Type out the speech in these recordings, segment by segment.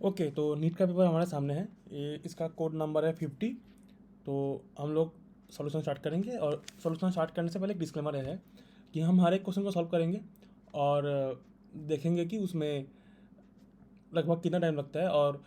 Okay, तो NEET का paper हमारे सामने है। ये इसका कोड नंबर है 50। तो हम लोग सॉल्यूशन स्टार्ट करेंगे, और सॉल्यूशन स्टार्ट करने से पहले एक डिस्क्लेमर है कि हम हर एक क्वेश्चन को सॉल्व करेंगे और देखेंगे कि उसमें लगभग कितना टाइम लगता है। और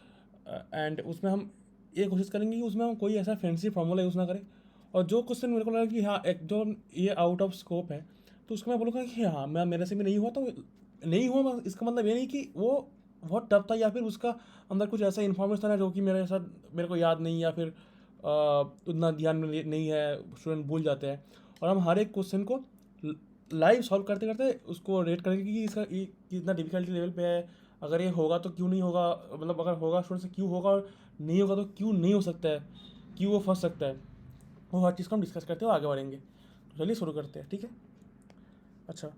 एंड उसमें हम ये कोशिश करेंगे कि उसमें हम कोई ऐसा फैंसी फार्मूला यूज़ ना करें। और जो क्वेश्चन मेरे को लगा कि हाँ एक जो ये आउट ऑफ स्कोप है, तो उसको मैं बोलूँगा कि हाँ मैं मेरे से भी नहीं हुआ तो नहीं हुआ। इसका मतलब ये नहीं कि वो बहुत टफ था या फिर उसका अंदर कुछ ऐसा इन्फॉर्मेशन है जो कि मेरे साथ मेरे को याद नहीं, या फिर उतना ध्यान में नहीं है, स्टूडेंट भूल जाते हैं। और हम हर एक क्वेश्चन को लाइव सॉल्व करते करते उसको रेट करेंगे कि इसका ये कितना डिफिकल्टी लेवल पे है। अगर ये होगा तो क्यों नहीं होगा, मतलब अगर होगा स्टूडेंट से क्यों होगा, और नहीं होगा तो क्यों नहीं हो सकता है, क्यों वो फंस सकता है। वो हर चीज़ को हम डिस्कस करते हुए आगे बढ़ेंगे। तो चलिए शुरू करते हैं, ठीक है। अच्छा,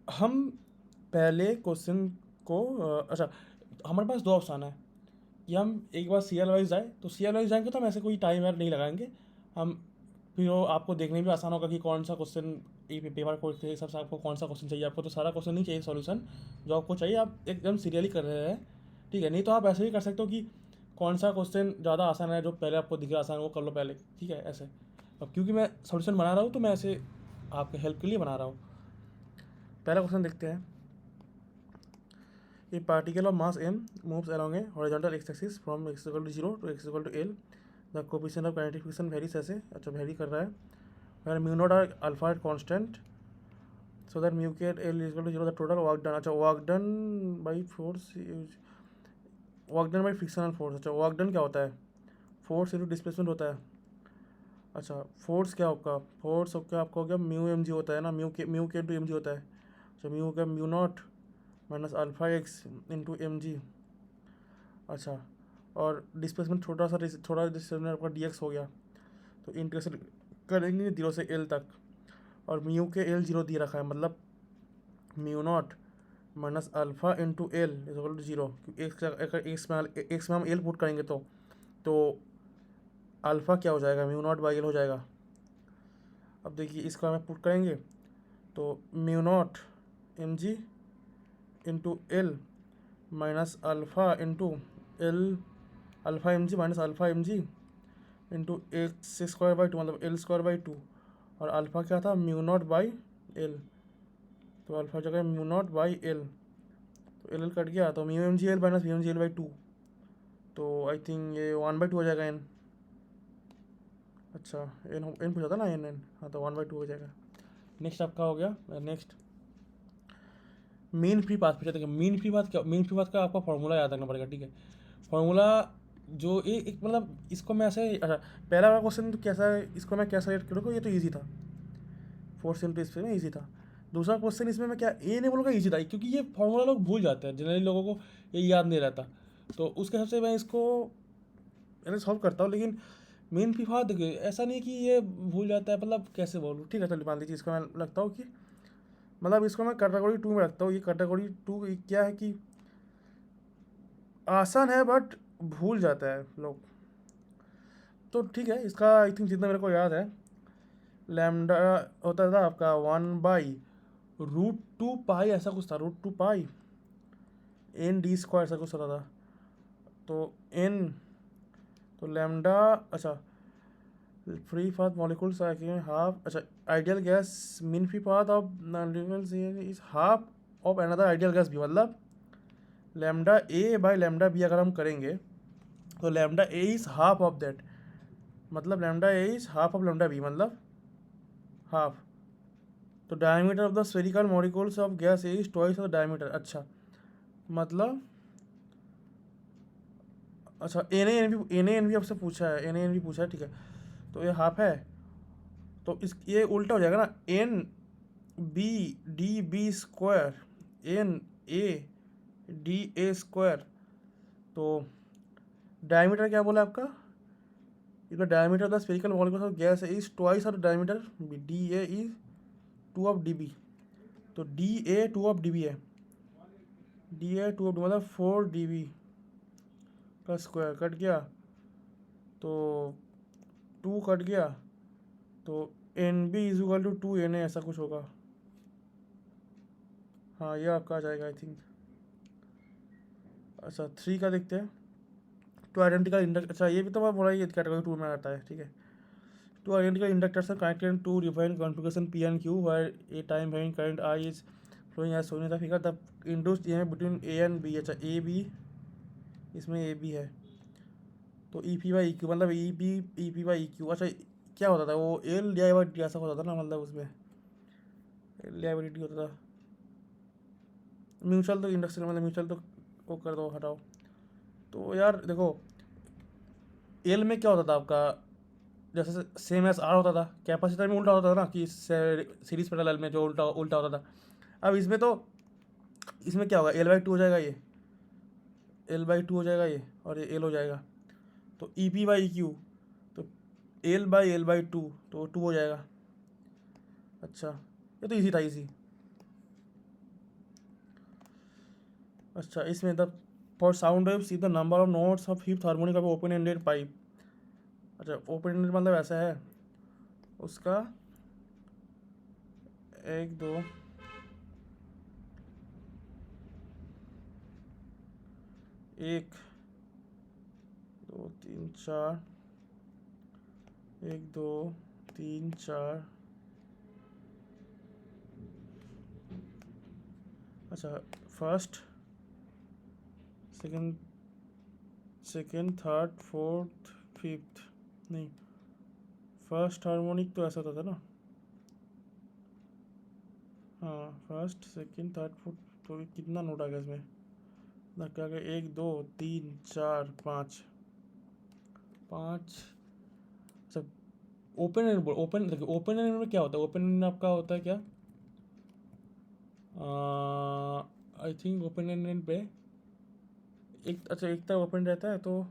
हम पहले क्वेश्चन को अच्छा, हमारे पास दो ऑप्शन है कि हम एक बार सीरियल वाइज जाए, तो सीरियल वाइज जाएंगे तो हम ऐसे कोई टाइम नहीं लगाएंगे। हम फिर वो आपको देखने में भी आसान होगा कि कौन सा क्वेश्चन पेपर को के हिसाब से आपको कौन सा क्वेश्चन चाहिए। आपको तो सारा क्वेश्चन नहीं चाहिए सॉल्यूशन जो आपको चाहिए, आप एकदम सीरियली कर रहे हैं, ठीक है। नहीं तो आप ऐसे भी कर सकते हो कि कौन सा क्वेश्चन ज़्यादा आसान है, जो पहले आपको दिखे आसान वो कर लो पहले, ठीक है ऐसे। अब क्योंकि मैं सॉल्यूशन बना रहा हूँ तो मैं ऐसे आपके हेल्प के लिए बना रहा हूँ। पहला क्वेश्चन देखते हैं। A particle of mass m moves along a horizontal x-axis from x equal to 0 to x equal to L. The coefficient of kinetic friction varies ऐसे, अच्छा वेरी कर रहा है। where mu naught are alpha at constant, so that mu k at L is equal to 0, the total work done, अच्छा work done by force, work done by frictional force। अच्छा work done क्या होता है, force into displacement होता है। अच्छा force क्या आपका, फोर्स क्या आपका हो गया म्यू एम जी होता है ना, म्यू के इंटू एम जी होता है। अच्छा म्यू का mu naught minus alpha x into m g. अच्छा, और डिस्प्लेसमेंट थोड़ा डिस्प्लेसमेंट आपका डी एक्स हो गया। तो इंटीग्रेशन करेंगे 0 से एल तक, और म्यू के एल 0 दिए रखा है, मतलब mu naught minus alpha into l is equal to 0। X में हम एल पुट करेंगे तो अल्फ़ा क्या हो जाएगा, म्यू नॉट बाई एल हो जाएगा। अब देखिए इसका हमें पुट करेंगे तो mu naught m g into l minus alpha into l, alpha m g minus alpha m g into x square by two, मतलब एल स्क्वायर बाई टू। और अल्फ़ा क्या था, म्यू नॉट बाई एल, तो alpha जगह mu naught by l, तो l cut गया, तो mu m g l minus mu m g l by two. तो आई थिंक ये 1/2 हो जाएगा एन। अच्छा एन एन पूछा था ना, एन, हाँ तो 1/2 हो जाएगा। नेक्स्ट आपका हो गया, नेक्स्ट मीन फ्री पाथ पूछा। देखिए मीन फ्री पाथ क्या, मीन फ्री पाथ का आपका फॉर्मूला याद रखना पड़ेगा, ठीक है। फॉर्मूला जो ये एक मतलब इसको मैं ऐसे, अच्छा पहला वाला क्वेश्चन तो कैसा है, इसको मैं कैसा रेट करूँगा, ये तो ईजी था, फोर्स इंटू स्पेस में ईजी था। दूसरा क्वेश्चन इसमें मैं क्या ये नहीं बोलूँगा ईजी था, क्योंकि ये फॉर्मूला लोग भूल जाते हैं, जनरली लोगों को ये याद नहीं रहता। तो उसके हिसाब से मैं इसको मैंने सॉल्व करता हूँ। लेकिन मेन फीफा देखिए ऐसा नहीं कि ये भूल जाता है, मतलब कैसे बोलूँ, ठीक है चलिए मान लीजिए इसको मैं लगता हूँ कि मतलब इसको मैं कैटेगरी 2 में रखता हूँ। ये कैटेगरी 2 क्या है कि आसान है बट भूल जाता है लोग, तो ठीक है। इसका आई थिंक जितना मेरे को याद है, लैम्डा होता था आपका 1/√2 पाई, ऐसा कुछ था, √2 पाई एन डी स्क्वायर ऐसा कुछ होता था। तो एन, तो लैम्डा, अच्छा फ्री पाथ मॉलिक्यूल्स हाफ, अच्छा ideal gas mean free path of is half of another ideal gas भी, मतलब lambda A by lambda B अगर हम करेंगे तो lambda A is half of that, मतलब lambda A is half of lambda B, मतलब half. तो diameter of the spherical molecules of gas A is twice of the diameter. अच्छा मतलब, अच्छा एन ए एन भी आपसे पूछा है, एन ए एन भी पूछा है, ठीक है। तो ये हाफ है, तो इस ये उल्टा हो जाएगा ना, N B D B square N A D A square. तो डायमीटर क्या बोला आपका, इसका diameter of the spherical molecule of gas is twice of diameter D A is 2 of D B. तो D A 2 of D B है, D A 2 of मतलब 4 D B का square cut गया, तो 2 कट गया, तो N B is equal to 2 N A ऐसा कुछ होगा। हाँ ये आपका आ जाएगा आई थिंक। अच्छा 3 का देखते हैं। टू आइडेंटिकल इंडक्टर, अच्छा ये भी तो मैं बोला ये कैटेगरी 2 में आता है, ठीक है। Two identical inductors are connected to define configuration P and Q where a time varying current I is flowing as shown in the figure, the induced EMF between A and B. अच्छा A B, इसमें A B है तो E P by E Q, मतलब E P by E Q. अच्छा क्या होता था वो, L D I by D ऐसा होता था ना, मतलब उसमें L D I by D होता था। म्यूचुअल तो इंडक्शन, मतलब म्यूचुअल तो वो कर दो, हटाओ। तो यार देखो, एल में क्या होता था आपका, जैसे सेम एस आर होता था, कैपेसिटर में उल्टा होता था ना कि सीरीज पैरेलल में जो उल्टा उल्टा होता था। अब इसमें तो, इसमें क्या होगा, एल बाई टू हो जाएगा ये, एल बाई टू हो जाएगा ये, और ये एल हो जाएगा। तो E P by E Q, तो एल बाई टू, तो टू हो जाएगा। अच्छा ये तो इजी था, इजी। अच्छा इसमें the for sound wave see the number of notes of fifth harmonic of open ended pipe. अच्छा ओपन एंडेड मतलब ऐसा है उसका, एक दो, एक दो तीन चार, एक दो तीन चार। अच्छा first second, third fourth fifth, नहीं फर्स्ट हार्मोनिक तो ऐसा होता था ना, हाँ फर्स्ट सेकंड थर्ड फोर्थ। तो कितना नोट आ गया इसमें, ना क्या गया, एक दो तीन चार पाँच, पाँच। सब ओपन एंड, ओपन देखिए ओपन एंड में क्या होता है, ओपन एंड में आपका होता है क्या, आई थिंक ओपन एंड पे एक, अच्छा एक तरफ ओपन रहता है तो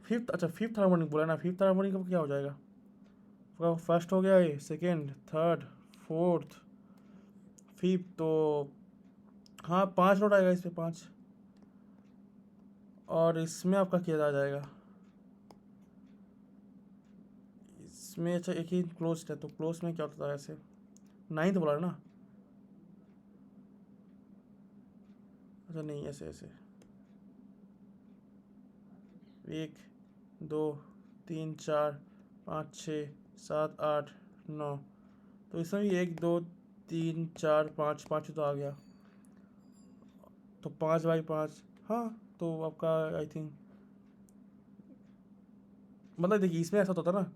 फिफ्थ, अच्छा फिफ्थ हार्मोनिक बोला ना, फिफ्थ हार्मोनिक का क्या हो जाएगा, फर्स्ट हो गया ये, सेकेंड थर्ड फोर्थ फिफ्थ, तो हाँ पाँच नोट आएगा इसमें, पाँच। और इसमें आपका क्या आ जाएगा, इसमें अच्छा एक ही क्लोज है, तो क्लोज में क्या होता है ऐसे, नाइन्थ बोला ना, अच्छा नहीं ऐसे ऐसे, एक दो तीन चार पाँच छः सात आठ नौ, तो इसमें भी एक दो तीन चार पाँच, पाँच तो आ गया, तो पाँच बाई पाँच। हाँ तो आपका आई थिंक, मतलब देखिए इसमें ऐसा होता था ना,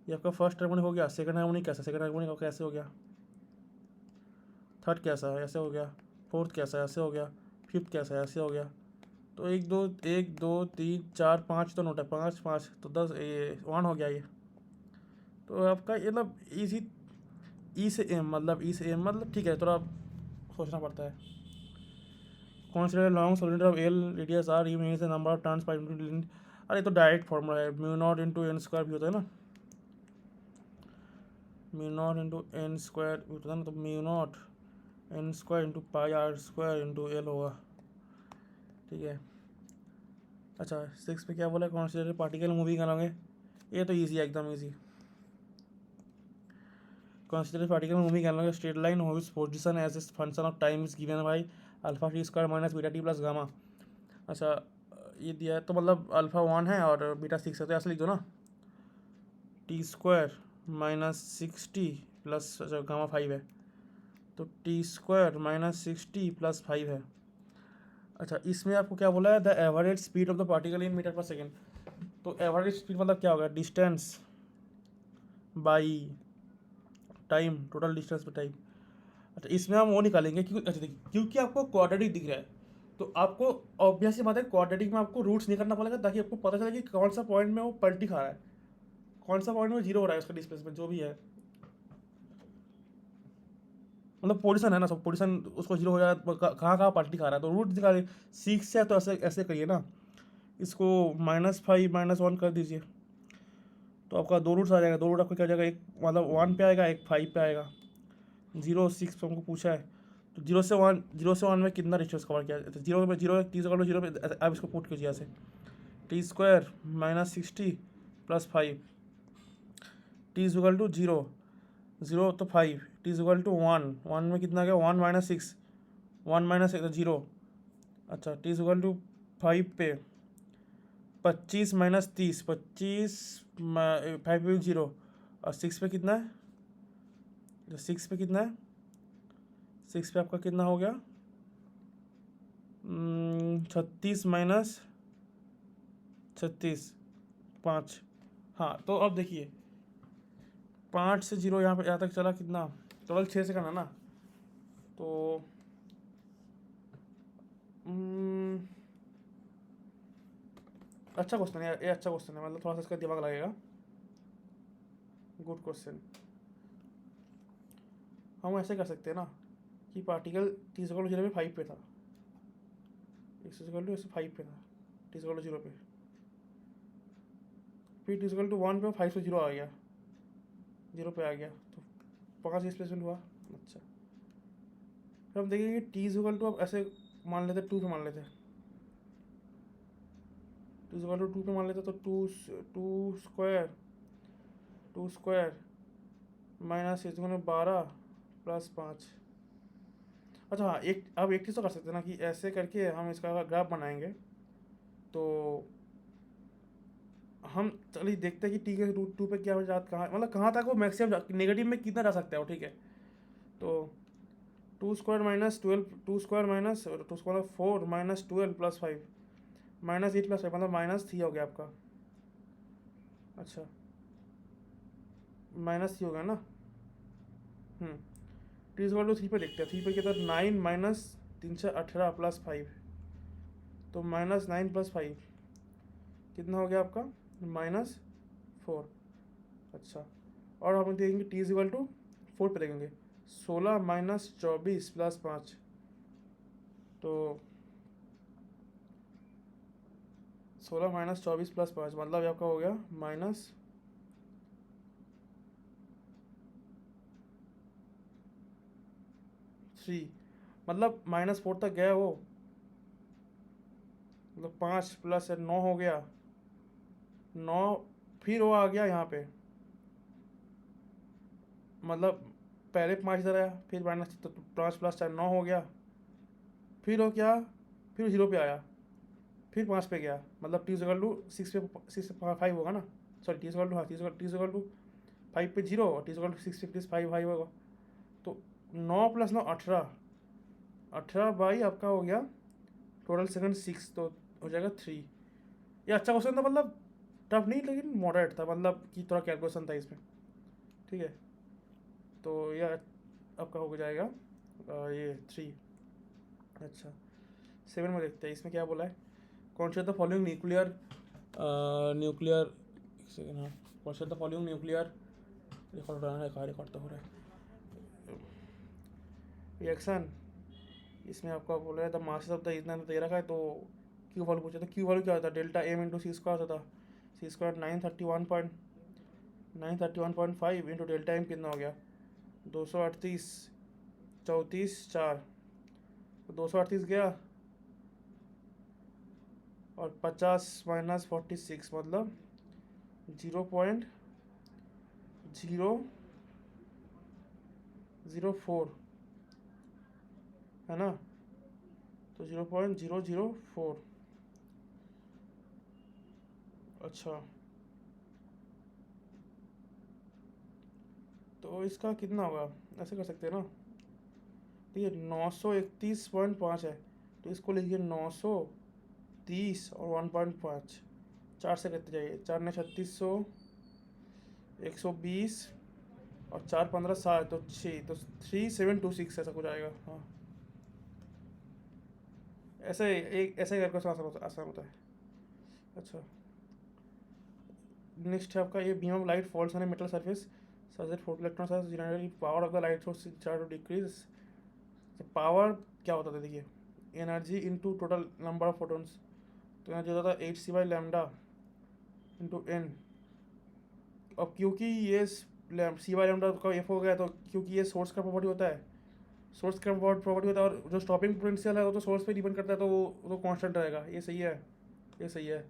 ये आपका फर्स्ट हार्मोनिक हो गया, सेकंड हार्मोनिक कैसा, सेकंड हार्मोनिक कैसे हो गया, थर्ड कैसा है ऐसे हो गया, फोर्थ कैसा है ऐसे हो गया, फिफ्थ कैसा है ऐसे हो गया। तो एक दो तीन चार पाँच तो नोट है, पाँच पाँच तो 10, ये वन हो गया ये। तो आपका ये मतलब इसी, ई से एम, मतलब ई से एम मतलब ठीक है, थोड़ा सोचना पड़ता है। Consider long solenoid of L radius R, you means the number of turns per unit. अरे तो डायरेक्ट फॉर्मूला है, mu naught into N square भी होता है ना, mu naught into N square होता है ना, तो mu naught N square into pi R square into L होगा, ठीक है। अच्छा सिक्स पे क्या बोला, कॉन्सिडर पार्टिकल मूविंग अलॉन्ग है, ये तो ईजी है एकदम easy. Consider particle moving along a straight line whose position as a function of time is given by alpha T square minus beta T plus gamma. अच्छा ये दिया है तो मतलब अल्फा वन है और बीटा सिक्स है, तो ऐसे लिख दो ना, t square minus six t plus, अच्छा गामा फाइव है, तो t square minus six t plus five है। अच्छा इसमें आपको क्या बोला है, the average speed of the particle in metre per second. तो एवरेज स्पीड मतलब क्या होगा, distance by time, total distance per time. अच्छा इसमें हम वो निकालेंगे क्योंकि, अच्छा देखिए क्योंकि आपको क्वाड्रेटिक दिख रहा है, तो आपको ऑब्वियसली बात है क्वाड्रेटिक में आपको रूट्स नहीं करना पड़ेगा, ताकि आपको पता चले कि कौन सा पॉइंट में वो पलटी खा रहा है, कौन सा पॉइंट में जीरो हो रहा है उसका डिस्प्लेसमेंट जो भी है, मतलब पोजीशन है ना, सब पोजीशन उसको जीरो हो जाए, कहाँ कहाँ पलटी खा रहा है, तो रूट निकाले। सिक्स है तो ऐसे ऐसे करिए ना, इसको माइनस फाइव माइनस वन कर दीजिए, तो आपका दो रूट्स आ जाएगा, दो रूट आपका क्या हो जाएगा, एक मतलब वन पे आएगा, एक फाइव पे आएगा। जीरो सिक्स हमको पूछा है, तो जीरो से वन में कितना डिस्टेंस कवर किया, तो जीरो में जीरो, तीस कर लो जीरो में, अब इसको पुट कीजिए ऐसे, T square minus sixty plus five, T is equal to zero, zero तो five, T is equal to one, one में कितना गया, one minus six, one minus zero, अच्छा, टी इज इक्वल टू 5 पे 25 माइनस 30, 25 5 पे 0 और 6 पे कितना है, तो 6 पे कितना है, 6 पे आपका कितना हो गया, 36 माइनस 36, 5। हाँ, तो अब देखिए 5 से 0 यहाँ पे यहाँ तक चला कितना, टोटल 6 से करना ना, तो अच्छा क्वेश्चन है ये, अच्छा क्वेश्चन है, मतलब थोड़ा सा इसका दिमाग लगेगा। Good question. हम ऐसे कर सकते हैं ना कि पार्टिकल टी इक्वल टू 0 पे 5 पे था, एक्स इक्वल टू ऐसे 5 पे था, टी इक्वल टू 0 पे, फिर टी इक्वल टू 1 पे 5 से 0 आ गया, 0 पे आ गया, तो 5 डिस्प्लेसमेंट हुआ। अच्छा, फिर हम देखेंगे टी इक्वल टू, अब ऐसे मान लेते 2 पे मान लेते, टी इक्वल टू 2 पे मान लेते, तो 2 स्क्वायर माइनस इस 12 प्लस 5। अच्छा हाँ, अब एक चीज़ तो कर सकते हैं ना कि ऐसे करके हम इसका ग्राफ बनाएंगे, तो हम चलिए देखते हैं कि टी के रूट 2 पे क्या हो जाता, कहाँ मतलब कहाँ तक वो मैक्सिमम नेगेटिव में कितना जा सकता है वो, ठीक है। तो 2 square minus 2 square 4 minus 12 plus 5 minus 8 plus 5, मतलब -3 हो गया आपका। अच्छा, -3 हो गया ना। टी इक्वल टू 3 पे देखते हैं, 3 पे कितना, 9 माइनस 3 से 18 प्लस 5, तो -9 प्लस 5 कितना हो गया आपका, -4। अच्छा, और हम देखेंगे टी इज इक्वल टू 4 पे देखेंगे, 16 माइनस 24 प्लस 5, तो 16 माइनस 24 प्लस 5 मतलब आपका हो गया -3, मतलब -4 तक गया वो, मतलब 5 प्लस 9 हो गया, 9, फिर वो आ गया यहाँ पे, मतलब पहले 5 इधर आया, फिर माइनस, तो 5 प्लस 4 9 हो गया, फिर हो क्या, फिर 0 पे आया, फिर 5 पे गया, मतलब टी इक्वल टू 6 पे 5 होगा ना, सॉरी टी इक्वल टू, हाँ टी इक्वल टू 5 पे 0 और टी इक्वल टू 6 पे 5 होगा, तो 9 प्लस 9 18, 18 बाई आपका हो गया टोटल सेकंड 6, तो हो जाएगा 3। ये अच्छा क्वेश्चन था, मतलब टफ नहीं लेकिन मॉडरेट था, मतलब कि थोड़ा कैलकुलेशन था इसमें, ठीक है। तो यह आपका हो जाएगा ये 3। अच्छा, 7 में देखते हैं इसमें क्या बोला है, कौन सा the following nuclear nuclear second, हाँ, कौन सा द फॉलोइंग न्यूक्लियर रिकॉर्ड हो रहा है, रिकॉर्ड तो हो रहा है, रिएक्शन, इसमें आपका बोल रहा है द मासेस ऑफ द इतना दे रखा है, तो क्यू वैल्यू पूछा था, क्यू वैल्यू क्या होता है, डेल्टा एम इंटू सी स्क्वायर होता था, सी स्क्वायर 931.5 इंटू डेल्टा एम कितना हो गया, 238, 34, 4, तो 238 गया, और 50 माइनस 46 मतलब 0.004 है ना, तो 0.004। अच्छा, तो इसका कितना होगा, ऐसे कर सकते हैं ना, ठीक है, 931.5 है, तो इसको लिखिए 930 और 1.5, 4 से करते जाइए, 4 ने 3600, 120 और 4 15 7, तो 6, तो 3726 ऐसा कुछ आएगा, हाँ। ऐसे एक ऐसे करके आसान होता है। अच्छा, नेक्स्ट है आपका ये, beam of light falls on a metal surface such that photo electrons are generated, power of the light source start to decrease. Power क्या होता था, देखिए, energy into total number of photons, तो एनर्जी होता था 8c/λ इंटू एन। अब क्योंकि ये c/λ का एफ हो गया, तो क्योंकि ये सोर्स का प्रॉपर्टी होता है, सोर्स का प्रॉपर्टी होता है, और जो स्टॉपिंग पोटेंशियल है वो तो सोर्स पे डिपेंड करता है, तो वो तो कांस्टेंट रहेगा, ये सही है, ये सही है।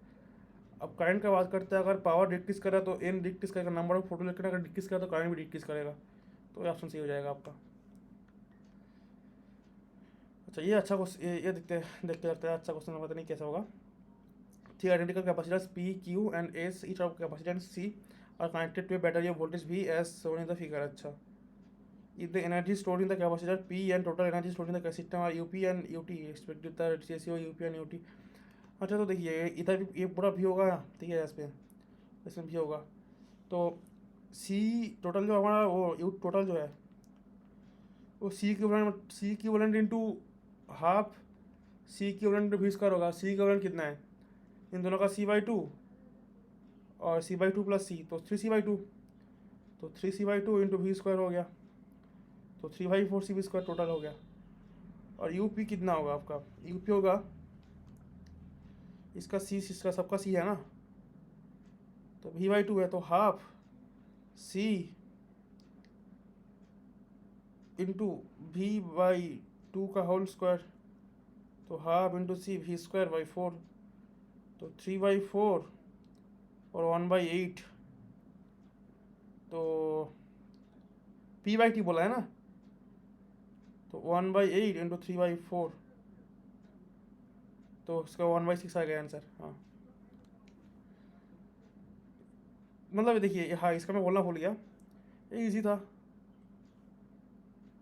अब करंट का बात करते हैं, अगर पावर डिक्रीज करा तो एन डिक्रीज करेगा, नंबर ऑफ फोटो इलेक्ट्रॉन अगर डिक्रीज करा तो करंट भी डिक्रीज करेगा, तो ये ऑप्शन सही हो जाएगा आपका। अच्छा ये अच्छा क्वेश्चन, ये देख के लगता है अच्छा क्वेश्चन, पता नहीं कैसा होगा। Three identical capacitors P, Q and S, each of capacitance C are connected to a battery of voltage V as shown in the figure। अच्छा, if the energy stored in the capacitor P and total energy stored in the system are UP and UT, expected the ratio UP and UT। अच्छा तो देखिए इधर भी ये पूरा भी होगा, ठीक है, इसमें भी होगा। तो सी टोटल जो हमारा वो यू टोटल जो है वो C equivalent into half C equivalent into V square होगा। सी इक्विवेलेंट कितना है इन दोनों का, C/2 और C/2 प्लस सी, तो 3C/2, तो 3C/2 इंटू वी स्क्वायर हो गया, तो 3/4 CV² टोटल हो गया। और यूपी कितना होगा आपका, यूपी होगा इसका इसका सबका सी है ना, तो V/2 है, तो हाफ सी इंटू V/2 का होल स्क्वायर, तो हाफ इंटू सी V²/4, तो 3/4 और 1/8, तो P/T बोला है ना, तो 1/8 इंटू 3/4, तो इसका 1/6 आ गया आंसर। हाँ मतलब देखिए, हाँ इसका मैं बोलना भूल गया, ये इजी था।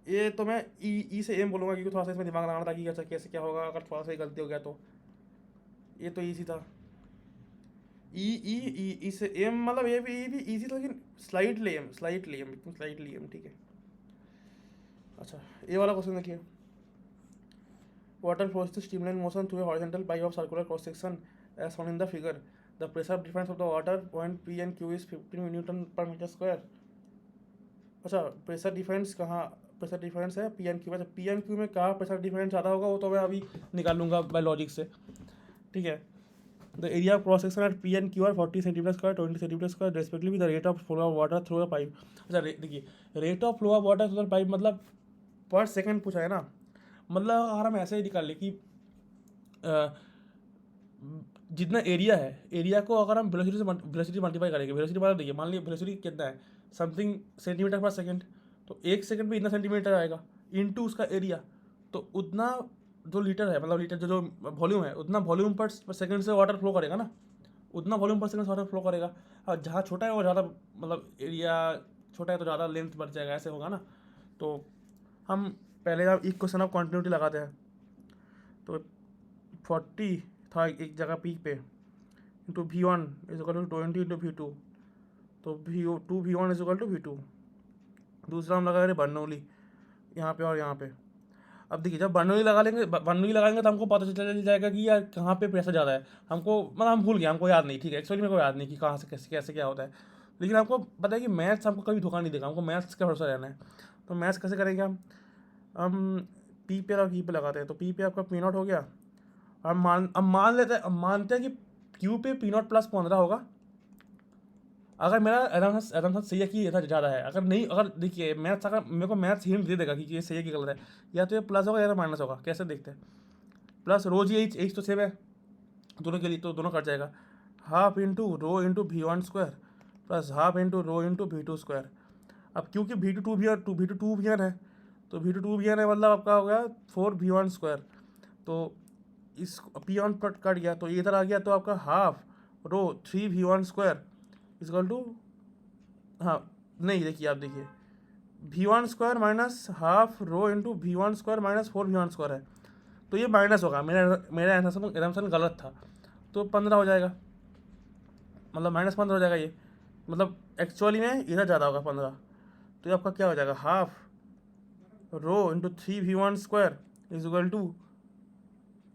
ये तो मैं ई से एम बोलूँगा क्योंकि थोड़ा सा इसमें दिमाग लगाना था कि कैसे कैसे क्या होगा अगर थोड़ा सा ही गलती हो गया तो। ये तो ईजी था। ई से एम मतलब ये भी ईजी था, लेकिन स्लाइटली एम एकदम स्लाइटली एम, ठीक है। अच्छा ये वाला क्वेश्चन देखिए, water flows to streamline motion through a horizontal pipe of circular cross section as shown in the figure। The pressure difference of the water point P and Q is 15 Newton per meter square। अच्छा pressure difference कहाँ, pressure difference है P and Q में, P and Q में कहाँ pressure difference ज़्यादा होगा वो तो मैं अभी निकाल लूँगा बाय लॉजिक से, ठीक है। The area of cross section at P and Q are 40 centimetre square 20 centimetre square respectively. The rate of flow of water through a pipe. अच्छा देखिए, rate of flow of water through a pipe मतलब per second पूछा है ना, मतलब अगर हम ऐसे ही निकाल लें कि जितना एरिया है, एरिया को अगर हम वेलोसिटी मल्टीप्लाई करेंगे, वेलोसिटी मतलब देखिए मान लीजिए वेलोसिटी कितना है समथिंग सेंटीमीटर पर सेकंड, तो एक सेकंड में इतना सेंटीमीटर आएगा इनटू उसका एरिया, तो उतना जो लीटर है मतलब लीटर जो वॉल्यूम है उतना वॉल्यूम पर सेकंड से वाटर फ्लो करेगा ना, उतना वॉल्यूम पर सेकंड से वाटर फ्लो करेगा। और जहाँ छोटा है वो ज़्यादा मतलब एरिया छोटा है तो ज़्यादा लेंथ बढ़ जाएगा, ऐसे होगा ना। तो हम पहले आप इक्वेशन ऑफ कॉन्टिन्यूटी लगाते हैं, तो 40 था एक जगह पीक पे into V1 is equal to 20 into V2, तो V1 is equal to V2। दूसरा हम लगा रहे बर्नौली यहाँ पे और यहाँ पे। अब देखिए जब बर्नौली लगाएंगे तो हमको पता चल जाएगा कि यार कहाँ पे प्रेशर ज़्यादा है। हमको मतलब हम भूल गए, हमको याद नहीं, ठीक है, एक्चुअली मेरे को याद नहीं कि कहाँ से कैसे कैसे क्या होता है, लेकिन आपको पता है कि मैथ्स हमको कभी धोखा नहीं देगा, हमको मैथ्स का भरोसा रहना है। तो मैथ्स कैसे करेंगे हम पी पे और Q पे लगाते हैं, तो पी पे आपका P0 हो गया। अब मानते हैं कि Q पे P0 प्लस 15 होगा। अगर मेरा एकदम सही है कि ये ज़्यादा है, अगर नहीं, अगर देखिए मैथ्स अगर मेरे को मैथ्स हिंट दे देगा कि ये सही है कि गलत है, या तो ये प्लस होगा या तो माइनस होगा, कैसे देखते हैं। प्लस रोज ही एच तो सेम है दोनों के लिए, तो दोनों कट जाएगा। Half into rho into V1 square plus half into rho into V2 square. अब क्योंकि V2 टू भी है, तो V2 भी है मतलब आपका हो गया 4V1 स्क्वायर। तो इस P1 कट गया तो ये इधर आ गया, तो आपका half rho 3V1 square is equal to, हाँ नहीं देखिए आप देखिए V1 square minus half rho into V1 square minus 4V1 square है, तो ये माइनस होगा। मेरा एग्जाम्पशन गलत था, तो 15 हो जाएगा, मतलब -15 हो जाएगा ये, मतलब एक्चुअली में इधर ज़्यादा होगा 15। तो ये आपका क्या हो जाएगा, half rho into 3V1 square is equal to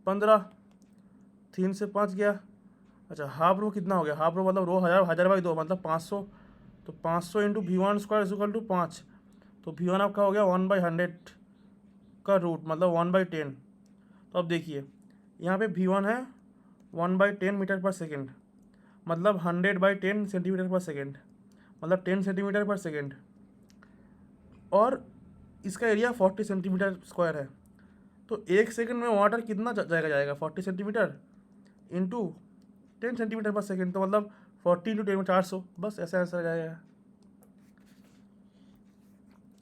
15, 3 से 5 गया। अच्छा हाफ रो कितना हो गया, हाफ रो मतलब रो 1000/2 मतलब 500, तो 500 into V1 square is equal to 5, तो V1 आपका हो गया 1/100 का रूट मतलब 1/10। तो अब देखिए यहाँ पे V1 है 1/10 मीटर पर सेकेंड, मतलब 100/10 सेंटीमीटर पर सेकेंड, मतलब 10 सेंटीमीटर पर सेकेंड, और इसका एरिया 40 सेंटीमीटर स्क्वायर है। तो एक सेकेंड में वाटर कितना जाएगा 40 सेंटीमीटर इंटू 10 सेंटीमीटर पर सेकेंड, तो मतलब 40 इंटू 10 400, बस ऐसा आंसर आ जाएगा।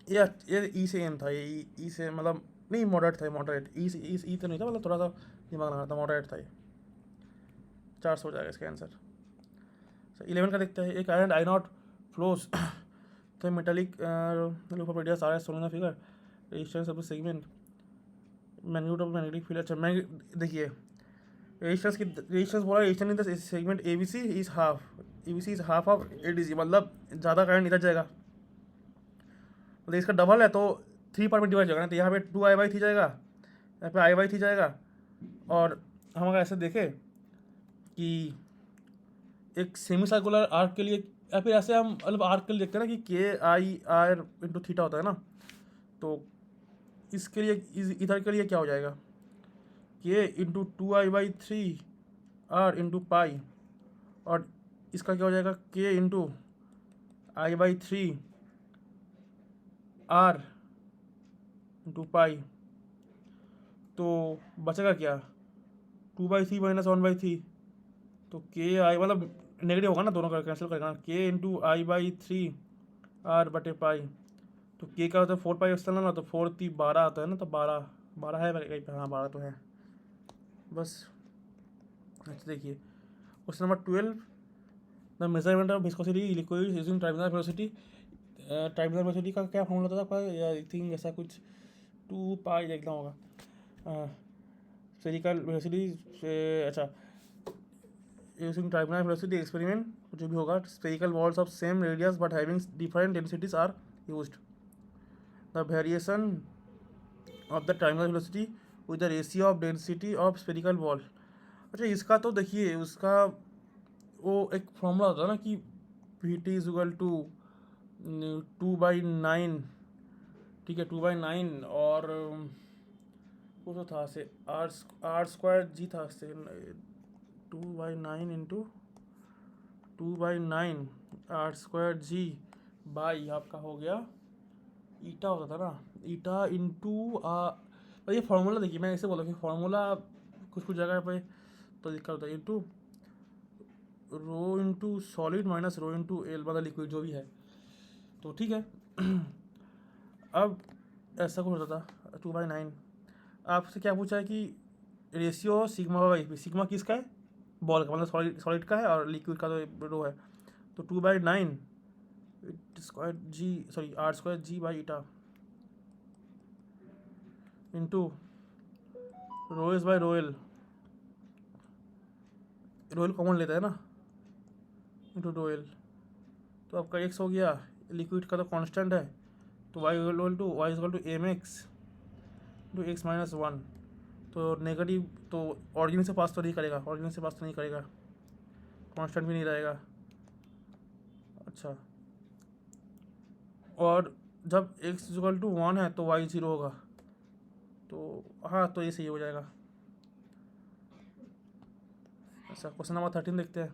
ये ई से एम था, ये ई से मतलब नहीं मॉडरेट था, मॉडरेट ई तो नहीं था, मतलब थोड़ा सा दिमाग लगा था, मॉडरेट था ये। 4 हो जाएगा इसका आंसर। 11 का देखते हैं। एक आयरन आई नॉट फ्लोस तो मेटालिक लूफोपेडिया सारा solar figure resistance of segment magnitude of magnetic field. अच्छा मैं देखिए रेजिस्टेंस बोला, resistance in the segment A B C is half, A B C is half of A D C, मतलब ज़्यादा current इधर जाएगा, मतलब इसका डबल है तो 3 पार्ट में डिवाइड जाएगा ना, तो यहाँ पे 2I/3 जाएगा, यहाँ पे I/3 जाएगा। और हम अगर ऐसे देखें कि एक सेमी सर्कुलर आर्क के लिए, या फिर ऐसे हम मतलब आर्क के लिए देखते हैं ना कि KI/R/थीटा होता है ना, तो इसके लिए इधर के लिए क्या हो जाएगा, K × 2I/3R × पाई, और इसका क्या हो जाएगा K × I/3R × पाई। तो बचेगा क्या, 2/3 - 1/3, तो KI मतलब नेगेटिव होगा ना, दोनों का कैंसिल करेगा, K × I/3R/पाई। तो K का होता है 4 पाई एक्सटर्नल ना, तो 4×3 = 12 आता है ना, तो 12 है कहीं पे, हाँ 12 तो है बस। अच्छा देखिए question number 12, the measurement of viscosity liquid using terminal velocity. Terminal velocity का क्या फॉर्मूला था आपका, आई थिंक ऐसा कुछ 2 पाई देखना होगा। स्फेरिकल वेलोसिटी, अच्छा यूजिंग टर्मिनल वेलोसिटी एक्सपेरिमेंट जो भी होगा, spherical balls of same radius but having different densities are used. The variation of the terminal velocity with the ratio of density of spherical ball. अच्छा इसका तो देखिए उसका वो एक फॉर्मूला होता है ना कि VT इज इक्वल टू 2/9, ठीक है 2/9, और वो तो था से R² G था से 2/9 इंटू 2/9 R²G बाई आपका हो गया ईटा होता था ना, ईटा इंटू ये फार्मूला देखिए मैं ऐसे बोला कि फार्मूला कुछ जगह पे तो लिखा होता है into rho into solid minus rho into L, मतलब लिक्विड जो भी है, तो ठीक है। अब ऐसा कुछ होता था 2/9, आपसे क्या पूछा है कि रेशियो सिग्मा बाई, सिग्मा किसका है, बॉल का, मतलब सॉलिड का है, और लिक्विड का तो रो है, तो 2/9 R²G by eta into rho S by rho L, rho L common लेता है ना, इंटू रो एल, तो आपका x हो गया, लिक्विड का तो कांस्टेंट है, तो y equal to mx to x-1, तो नेगेटिव तो ऑरिजिन से पास तो नहीं करेगा, कांस्टेंट भी नहीं रहेगा। अच्छा और जब x इक्वल टू 1 है तो y 0 होगा, तो हाँ तो ये सही हो जाएगा। अच्छा क्वेश्चन नंबर 13 देखते हैं।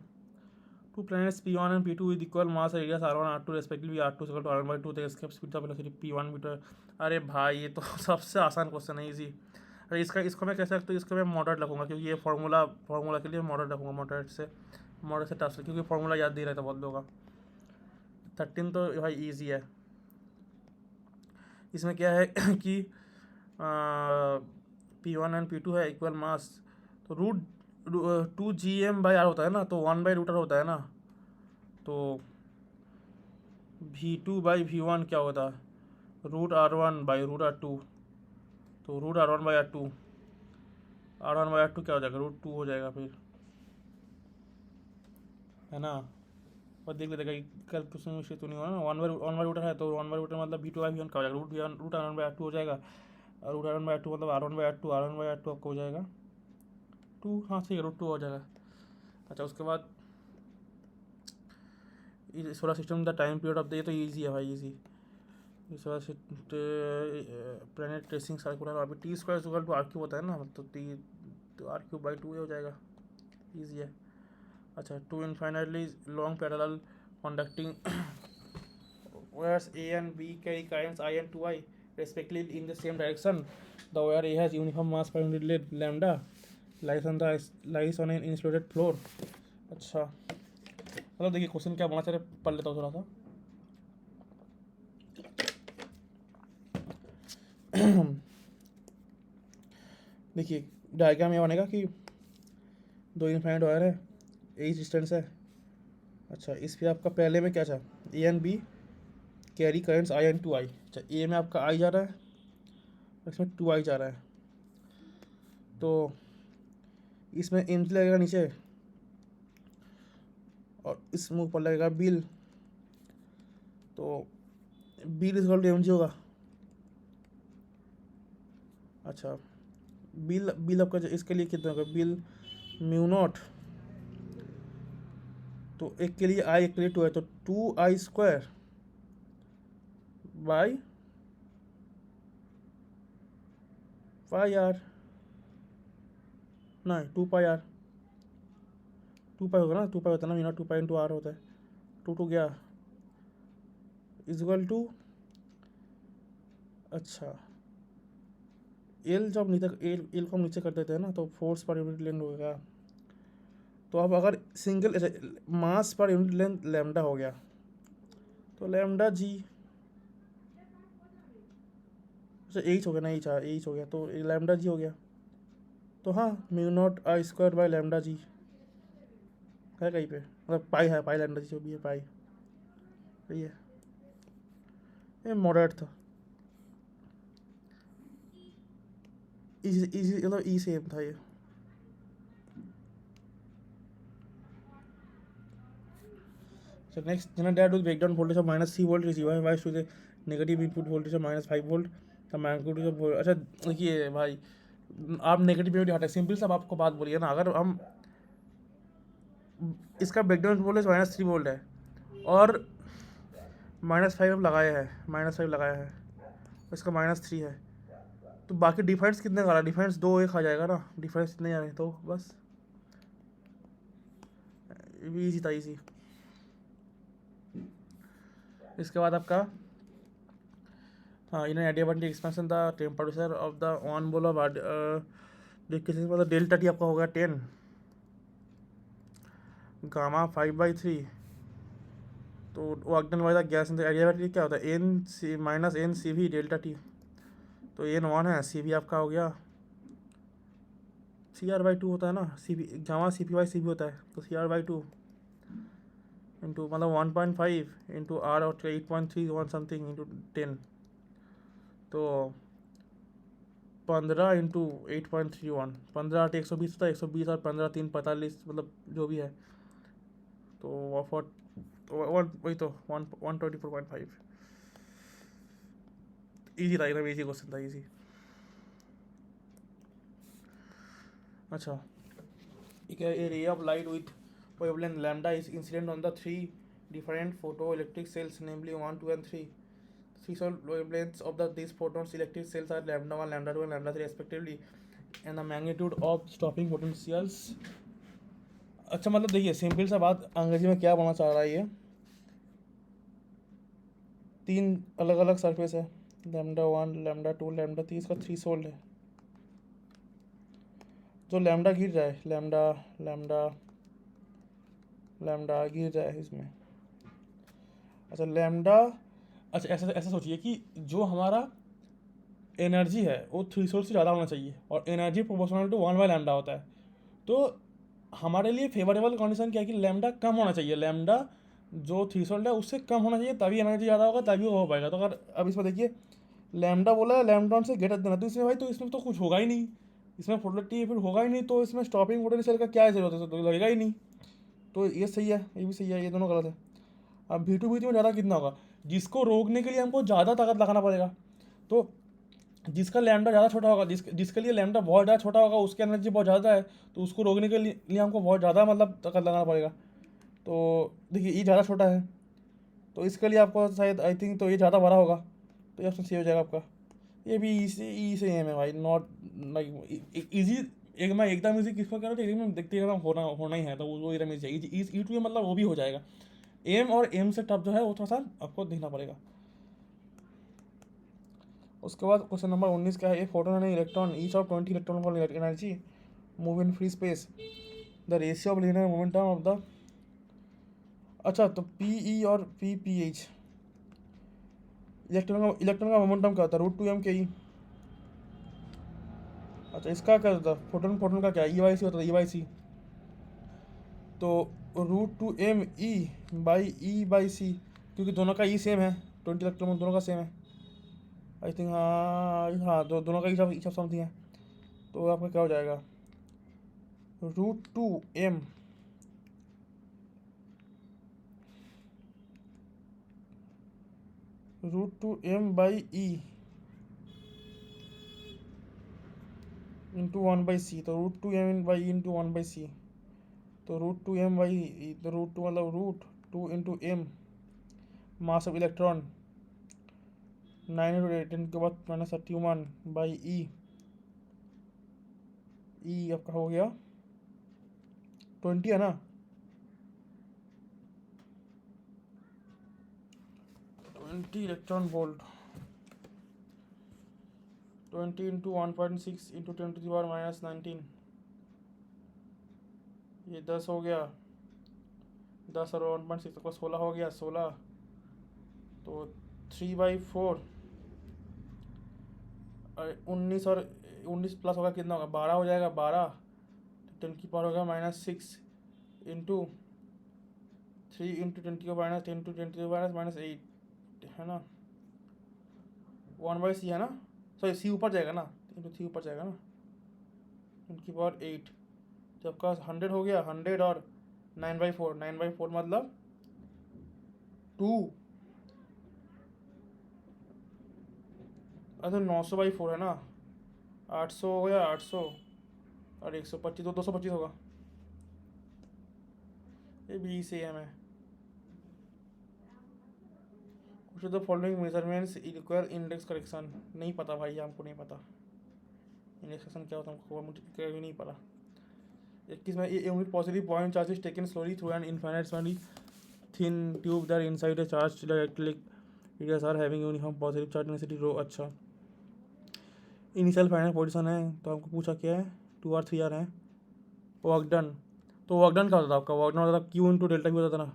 2 planets P1 and P2 with equal mass and radius R1 R2 respectively, R2 equal to R1/2, the escape speed of velocity P1 metre. अरे भाई ये तो सबसे आसान क्वेश्चन है, इजी। अरे इसको मैं कैसे रखता हूँ, इसको मैं मॉडरेट रखूँगा, क्योंकि ये फार्मूला के लिए मॉडरेट रखूँगा, मॉडरेट से टफ, क्योंकि फार्मूला याद नहीं रहता बहुत लोगों का। 13 तो भाई ईजी है। इसमें क्या है कि P1 एंड P2 है, इक्वल मास, तो √2gm/r होता है ना, तो 1/√r होता है ना, तो V2/V1 क्या होता है, √R1/√R2, तो √R1/R2, R1/R2 क्या हो जाएगा, √2 हो जाएगा फिर, है ना। और देख लेते कल कुछ तो नहीं होगा ना, 1/√r है, तो 1/√r मतलब V2/V1 क्या हो जाएगा, √R1/R2 हो जाएगा, और √R1/R2 मतलब R1/R2 आपको हो जाएगा 2, हाँ ठीक है √2 हो जाएगा। अच्छा उसके बाद solar system the time period of the, ये तो ईजी है भाई, easy. Solar planet tracing circular orbit, T² equal to R³ होता है ना, तो R³/2 हो जाएगा, ईजी है। अच्छा 2 infinitely long parallel conducting wires A and B carry currents I and 2I respectively in the same direction. The wire A has uniform mass per unit length lambda, lies on an insulated floor. अच्छा मतलब देखिए question क्या बना, चले पढ़ लेता हूँ थोड़ा सा। देखिए डायग्राम ये बनेगा कि दो इनफाइनाइट वायर है, ए डिस्टेंस है। अच्छा, इस पे आपका पहले में क्या था, A and B carry currents I and two I. अच्छा, ए में आपका आई जा रहा है, इसमें टू आई जा रहा है। तो इसमें एम लगेगा नीचे और इसमें ऊपर लगेगा बिल। तो बिल is equal to M g होगा। अच्छा, बिल बिल आपका इसके लिए कितना होगा, बिल म्यू नॉट, तो एक के लिए आई एक के लिए टू है, तो two I square by pi R, नहीं two pi R, two pi होगा ना, टू पाई होता है ना, mu naught two pi into R होता है, टू टू गया इज इक्वल टू। अच्छा, एल जब नीचे एल को हम नीचे कर देते हैं ना, तो फोर्स पर यूनिट लेंथ होगा। तो अब अगर सिंगल मास पर यूनिट लेंथ लैम्डा हो गया, तो लैम्डा जी, अच्छा एच हो गया ना, एच हो गया, तो लैम्डा जी हो गया। तो हाँ, mu naught I square by lambda जी है कहीं पे, मतलब पाई है, पाई लैम्डा जी जो भी है पाई, सही है। ये मॉडरेट था, इजी इजी मतलब ई सेम था ये। So next, general data to breakdown voltage of minus 3 volt receiver wise to the negative input voltage of minus 5 volt, the magnitude of अच्छा देखिए भाई, आप नेगेटिव यूनिट हटा, सिंपल सा आपको बात बोलिए ना, अगर हम इसका ब्रेकडाउन वोल्टेज माइनस 3 वोल्ट है और माइनस 5 लगाया है, माइनस 5 लगाया है, इसका माइनस 3 है, तो बाकी डिफरेंस कितने का आ रहा है, डिफरेंस 2 1 आ जाएगा ना, डिफरेंस इतने आ रहे हैं, तो बस ईजी था, ईजी। इसके बाद आपका हाँ, in adiabatic expansion the temperature of the one mole of decreasing, मतलब डेल्टा टी आपका होगा 10, गामा 5/3, तो वागडन वाइज gas in the adiabatic क्या होता है, N C minus N C V delta T, तो एन 1 है, सी वी आपका हो गया CR/2 होता है ना, सी वी गामा CP/CV होता है, तो CR/2 इंटू मतलब 1.5 इंटू आर और 8.3 वन समथिंग इंटू 10, तो 15 इंटू 8.31, 15 8 120 होता है, 120 और 15 3 45, मतलब जो भी है, तो वही तो 124.5। ईजी था एकदम, ईजी क्वेश्चन था, ईजी। अच्छा, ठीक है, a ray of light with wavelength lambda is incident on the three different photoelectric cells, namely 1 2 and 3. Three wavelengths of these photons electric cells are lambda 1 lambda 2 and lambda 3 respectively, and the magnitude of stopping potentials। अच्छा, मतलब देखिए simple सा बात, अंग्रेजी में क्या बोलना चाह रहा है ये, तीन अलग अलग सरफेस है, लैम्डा 1 लैम्डा 2 लैम्डा 3, इसका थ्रीशोल्ड है, जो लैम्डा गिर रहा है, लैम्डा लैम्डा लैम्डा गिर रहा है इसमें। अच्छा लैम्डा, अच्छा ऐसा ऐसा सोचिए कि जो हमारा एनर्जी है वो थ्रीशोल्ड से ज़्यादा होना चाहिए, और एनर्जी प्रोपोर्शनल टू 1/λ होता है। तो हमारे लिए फेवरेबल कंडीशन क्या है कि लैम्डा कम होना चाहिए, लैम्डा जो थ्रीशोल्ड है उससे कम होना चाहिए, तभी एनर्जी ज़्यादा होगा, तभी वो हो पाएगा। तो अगर अब इसमें देखिए लैम्डा बोला है लैम्डॉन से ग्रेटर देना, तो इसमें भाई तो इसमें तो कुछ होगा ही नहीं, इसमें प्रोडक्टिव फिर होगा ही नहीं, तो इसमें स्टॉपिंग पोटेंशियल का क्या जरूरत है, तो लगेगा ही नहीं। तो ये सही है, ये भी सही है, ये दोनों गलत है। अब V2 में ज़्यादा कितना होगा, जिसको रोकने के लिए हमको ज़्यादा ताकत लगाना पड़ेगा, तो जिसका लैम्डा ज़्यादा छोटा होगा, जिसके लिए लैम्डा बहुत ज़्यादा छोटा होगा, उसकी एनर्जी बहुत ज़्यादा है, तो उसको रोकने के लिए हमको बहुत ज़्यादा मतलब ताकत लगाना पड़ेगा। तो देखिए ये ज़्यादा छोटा है, तो इसके लिए आपको शायद आई थिंक तो ये ज़्यादा बड़ा होगा, तो ये ऑप्शन सही हो जाएगा आपका। ये भी ई से एम है भाई, नॉट लाइक ईजी। एक मैं एकदम ईजी किसको कह रहा था, एकदम देखते एकदम होना होना ही है, तो वो एकदम ईजी ई टू मतलब वो भी हो जाएगा। एम और एम से टफ जो है वो थोड़ा सा आपको देखना पड़ेगा। उसके बाद क्वेश्चन नंबर 19 क्या है, a photon and electron each of 20 electron for energy move in free space, the ratio of linear momentum of the. अच्छा, तो पी ई और पी एच, इलेक्ट्रॉन का मोमेंटम क्या होता है, √2 m के ई, अच्छा इसका क्या होता है, फोटोन फोटोन का क्या ई वाई सी होता है, ई वाई सी। तो √2m e/e/c, क्योंकि दोनों का ई सेम है, 20 इलेक्ट्रॉन वोल्ट दोनों का सेम है। आई थिंक हाँ हाँ, दोनों का ई सब समथिंग है। तो आपका क्या हो जाएगा, √2m √2m/e इंटू 1/c। तो √2m/e इंटू 1/c। तो √2m/e, तो √2 मतलब √2 into m, mass of electron 9 के बाद -31/e। ई आपका हो गया 20 है ना। 20 इलेक्ट्रॉन वोल्ट, 20 इंटू 1.6 इंटू 10⁻⁻19, ये 10 हो गया। 10 और 1.6 तो 16 हो गया, 16। तो 3/4, 19 और 19 प्लस होगा कितना होगा, 12 हो जाएगा। 12 10 की पावर होगा -6 इंटू 3 इंटू 10 को -10 टू 10 -8 है ना। 1/c है ना, सॉरी सी ऊपर जाएगा ना, इंटू सी ऊपर जाएगा ना, 10 की पावर 8। तो आपका 100 हो गया। 100 और 9/4, 9/4 मतलब 2। अच्छा 900/4 है ना, 800 हो गया। 800 और 125, तो 225 होगा। ये भी सेम है। कुछ तो following measurements require index correction, नहीं पता भाई, हमको नहीं पता इंडेक्स करेक्शन क्या होता है, हमको मुझे कभी नहीं पता। 21 में unit positive point charge is taken slowly through an infinitely thin tube that inside a charged electric areas are having uniform positive charge density rho। अच्छा इनिशियल फाइनल पोजीशन है, तो आपको पूछा क्या है, 2 और 3 है। वर्क डन, तो वर्क डन क्या होता था आपका, वर्क डन होता था क्यू इंटू डेल्टा क्यू होता था ना।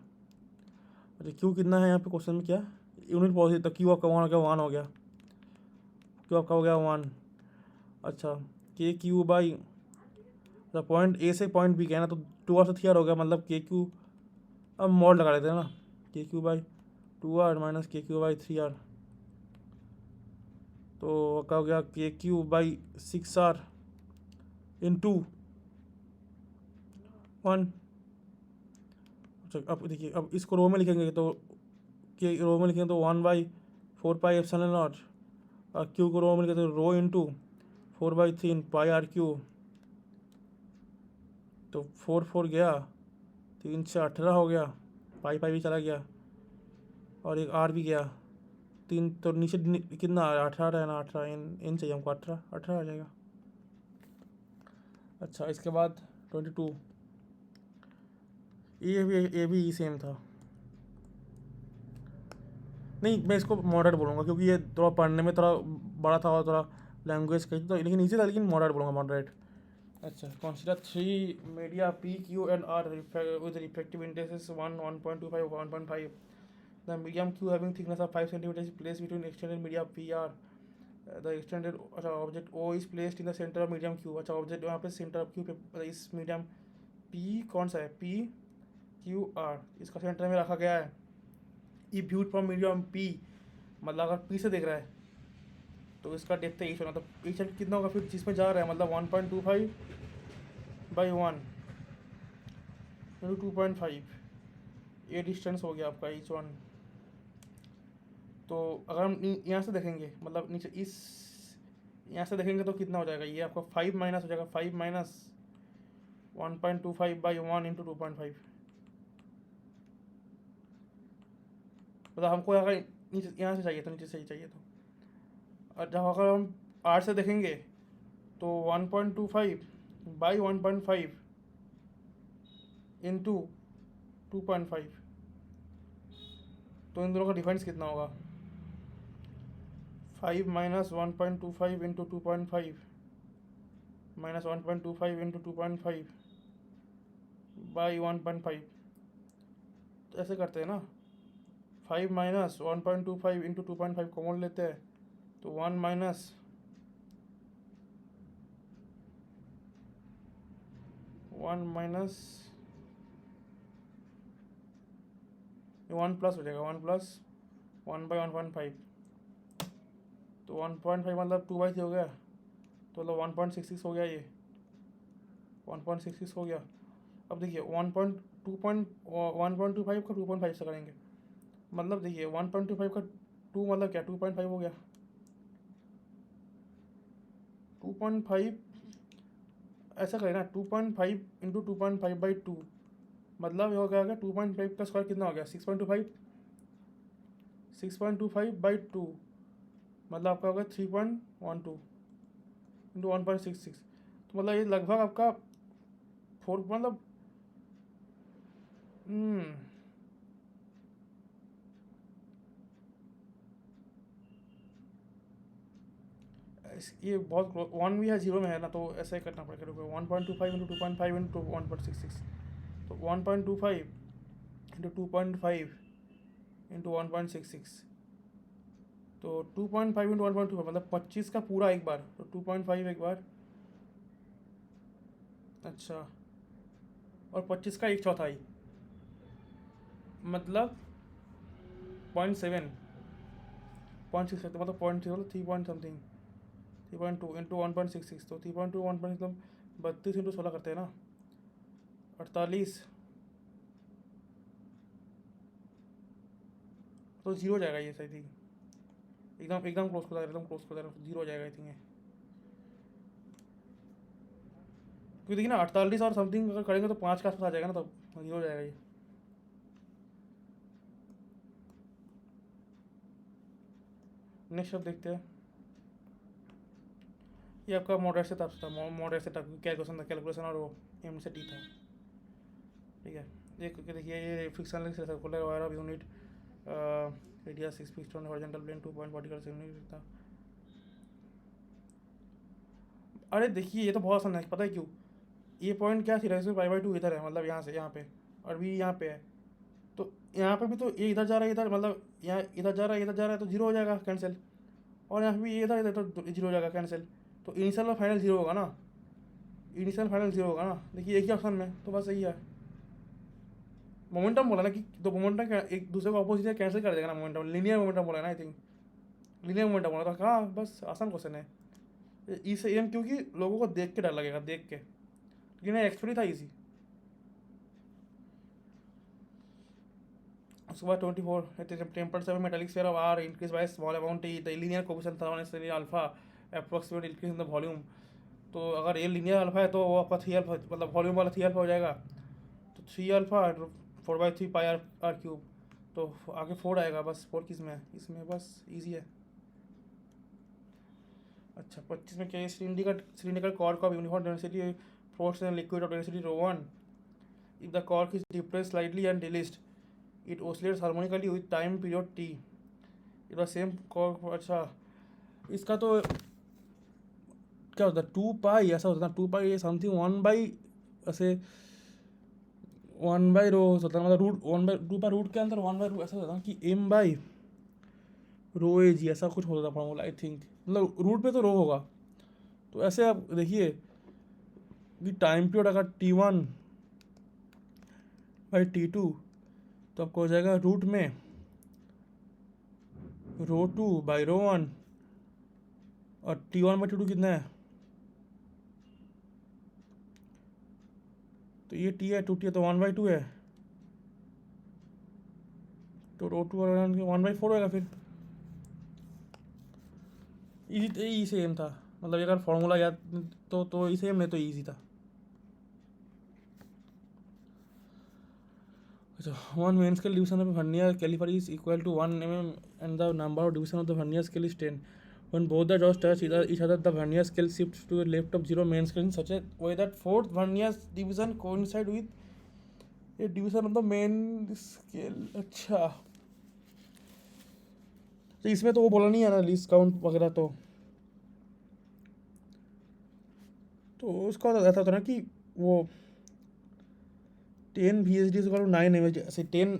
अच्छा क्यू कितना है यहाँ पे क्वेश्चन में, क्या यूनिट पॉजिटिव, तो क्यू आपका 1 हो गया, 1 हो गया, क्यू आपका हो गया 1। अच्छा KQ/, अच्छा पॉइंट ए से पॉइंट बी का है ना, तो 2 और 3 हो गया, मतलब KQ, अब मॉड लगा लेते हैं ना, KQ/2R माइनस KQ/3R। तो क्या हो गया, KQ/6R इंटू 1। अच्छा अब देखिए, अब इसको रो में लिखेंगे तो के रो में लिखेंगे तो 1/4πε0, और क्यू को रो में लिखे तो रो इंटू 4/3 πRQ। तो 4 गया, 3 से 18 हो गया, पाई पाई भी चला गया, और एक R भी गया। 3 तो नीचे कितना 18 है ना, 18 इन चाहिए हमको, 18 आ जाएगा। अच्छा इसके बाद 22, ये भी सेम था। नहीं मैं इसको मॉडरेट बोलूँगा, क्योंकि ये थोड़ा पढ़ने में थोड़ा बड़ा था और थोड़ा लैंग्वेज कही, तो लेकिन ईजी था, लेकिन मॉडरेट बोलूँगा, मॉडरेट। अच्छा consider 3 media PQ and R with respective indices 1, 1.25, 1.5। The medium Q having thickness of 5 cm is placed between extended media PR। The extended अच्छा object O is placed in the center of medium Q। अच्छा object यहाँ पे centre of Q पे, इस medium P कौन सा है, PQR, इसका सेंटर में रखा गया है। ई व्यूड फ्रॉम मीडियम P, मतलब अगर P से देख रहा है तो इसका डेप्थ है H1, तो H1 कितना होगा फिर जिसमें जा रहा है, मतलब 1.25/1 इंटू 2.5, ये डिस्टेंस हो गया आपका H1। तो अगर हम यहाँ से देखेंगे, मतलब नीचे इस यहाँ से देखेंगे तो कितना हो जाएगा, ये आपका 5 माइनस हो जाएगा, 5 माइनस 1.25/1 इंटू 2.5। मतलब हमको अगर नीचे यहाँ से चाहिए तो नीचे से ही चाहिए, तो और जब अगर हम R से देखेंगे तो 1.25/1.5 इंटू 2.5। तो इन दोनों का डिफरेंस कितना होगा, 5 माइनस 1.25 इंटू 2.5 माइनस 1.25 इंटू 2.5/1.5। तो ऐसे करते हैं ना, 5 माइनस 1.25 इंटू 2.5 कॉमन लेते हैं, तो 1 माइनस 1 माइनस 1 प्लस हो जाएगा, 1 प्लस 1/1.5, तो 1.5 मतलब 2/3 हो गया, तो मतलब 1.66 हो गया, ये 1.66 हो गया। अब देखिए 1.25 का 2.5 से करेंगे, मतलब देखिए 1.25 का 2 मतलब क्या, 2.5 हो गया। 2.5 ऐसा करें ना, 2.5 इंटू 2.5/2, मतलब ये हो गया 2.5 का स्क्वायर कितना हो गया, 6.25, 6.25/2, मतलब आपका हो गया 3.12 इंटू 1.66, तो मतलब ये लगभग आपका 4 मतलब ये बहुत 1 भी है 0 में है ना, तो ऐसा ही करना पड़ेगा। 1.25 इंटू 2.5 इंटू 1.66, तो 1.25 इंटू 2.5 इंटू 1.66, तो 2.5 इंटू 1.25 मतलब 25 का पूरा एक बार, तो 2.5 एक बार, अच्छा, और 25 का एक चौथाई, मतलब 0.7, 0.6, तो मतलब 0.0 3 पॉइंट समथिंग, 3.2 इंटू 1.66, तो 3.2 1 मतलब 32 इंटू 16 करते हैं ना, 48, तो जीरो हो जाएगा ये सही थी, एकदम एकदम क्लोज को, एकदम क्लोज को, जीरो हो जाएगा आई थिंक। क्योंकि देखिए ना 48 और समथिंग अगर करेंगे तो 5 के आसपास आ जाएगा ना, तो जीरो हो जाएगा ये। नेक्स्ट अब देखते हैं, ये आपका मॉडरेट से टफ था, मॉडरेट से टफ कैलकुलेशन था, कैलकुलेशन और वो एम से टी था, ठीक है। एक देखिए ये fiction circular wire of unit radius 6 feet on horizontal plane 2.40 unit था। अरे देखिए ये तो बहुत आसान है, पता है क्यों, ये पॉइंट क्या थी, रेडियस पाई/2 इधर है, मतलब यहाँ से यहाँ पे, और भी यहाँ पे है, तो यहाँ पे भी तो ये इधर जा रहा है, इधर मतलब यहाँ इधर जा रहा है, इधर जा रहा है, तो जीरो हो जाएगा कैंसिल, और यहाँ पे भी ये इधर इधर तो जीरो हो जाएगा कैंसिल, तो इनिशियल और फाइनल जीरो होगा ना, इनिशियल फाइनल जीरो होगा ना, देखिए एक ही ऑप्शन में, तो बस सही है। मोमेंटम बोला ना कि, तो मोमेंटम एक दूसरे को अपोजिट कैंसिल कर देगा ना, मोमेंटम लीनियर मोमेंटम बोला ना आई थिंक, लीनियर मोमेंटम बोला था, हाँ बस आसान क्वेश्चन है। ई से एम क्योंकि लोगों को देख के डर लगेगा, देख के, लेकिन एक्सपेक्ट था इजी। उसके बाद 24 tempered seven metallic sphere of R increase by small amount T, the linear coefficient था necessary alpha approximate increase in the volume, तो अगर ये लीनियर अल्फा है तो वो आपका 3 अल्फा मतलब वॉल्यूम वाला 3 अल्फा हो जाएगा, तो 3 अल्फा 4/3 पाई आर क्यूब, तो आगे 4 आएगा, बस 4 किस में है, इसमें बस इजी है। अच्छा 25 में क्या है, cylindrical cork of uniform density floats in liquid of density ρ1, if the cork is depressed slightly and released it oscillates harmonically with time period t, it was same cork, अच्छा इसका तो क्या होता है 2 पाई, ऐसा होता है 2 पाई ये समथिंग 1 बाई, ऐसे 1/रो होता है, मतलब रूट 1/2 के अंदर 1/रो ऐसा होता है कि m/ρ/g ऐसा कुछ होता था फॉर्मूला आई थिंक, मतलब रूट पे तो रो होगा, तो ऐसे आप देखिए कि टाइम पीरियड अगर T1/T2, तो आपको हो जाएगा रूट में ρ2/ρ1, और T1/T2 कितना है, तो ये टी है 2t है, तो 1/2 है, तो ρ2 और 1/4 होगा फिर, इजी सेम था, मतलब अगर फॉर्मूला याद तो इसे सेम नहीं तो इजी था। अच्छा, one main scale division of vernier calliper is equal to 1 mm and the number of division of the vernier scale is 10, when both the jaws touch each other the vernier scale shifts to the left of zero main scale in such a way that fourth vernier division coincide with a division of the main scale। अच्छा तो इसमें तो वो बोला नहीं है ना least count वगैरह, तो उसका ऐसा होता ना कि वो 10 VSD इक्वल टू 9 MSD, ऐसे 10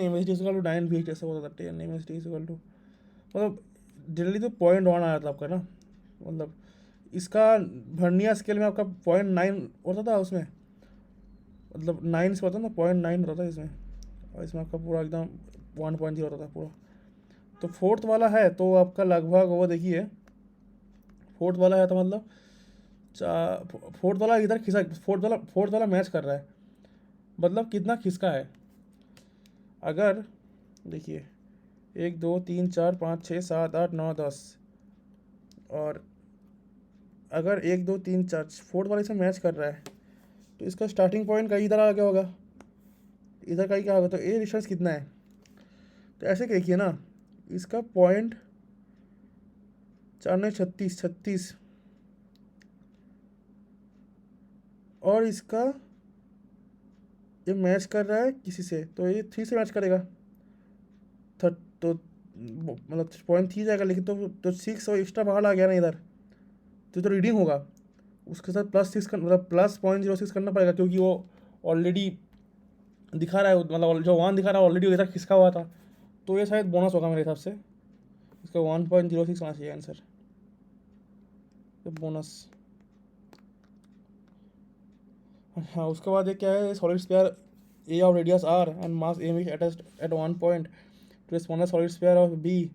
MSD इक्वल टू 9 VSD ऐसा होता था, 10 MSD इक्वल टू, मतलब जनरली तो 0.1 आया था आपका ना, मतलब इसका वर्नियर स्केल में आपका 0.9 होता था उसमें, मतलब 9 से होता ना, 0.9 होता था इसमें, और इसमें आपका पूरा एकदम 1.0 होता था पूरा। तो फोर्थ वाला है तो आपका लगभग वो देखिए, फोर्थ वाला है तो मतलब फोर्थ वाला इधर खिसा, फोर्थ वाला मैच कर रहा है, मतलब कितना खिसका है। अगर देखिए 1 2 3 4 5 6 7 8 9 10, और अगर 1 2 3 4 फोर्थ वाले से मैच कर रहा है तो इसका स्टार्टिंग पॉइंट कहीं इधर आ गया होगा, इधर कहीं क्या होगा, तो ये डिस्टेंस कितना है। तो ऐसे देखिए ना, इसका पॉइंट 4 9 36 और इसका ये मैच कर रहा है किसी से, तो ये 3 से मैच करेगा। तो मतलब पॉइंट 3 जाएगा, लेकिन तो 6 और एक्स्ट्रा बाहर आ गया ना इधर, तो रीडिंग होगा उसके साथ +6 का, मतलब +0.06 करना पड़ेगा, क्योंकि वो ऑलरेडी दिखा रहा है, मतलब जो 1 दिखा रहा है ऑलरेडी इधर खिसका हुआ था। तो ये शायद बोनस होगा मेरे हिसाब से, इसका 1.06 आना चाहिए आंसर, तो बोनस। हाँ, उसके बाद ये क्या है, solid sphere A of radius R and mass M is attached at 1 point to a smaller solid sphere of B.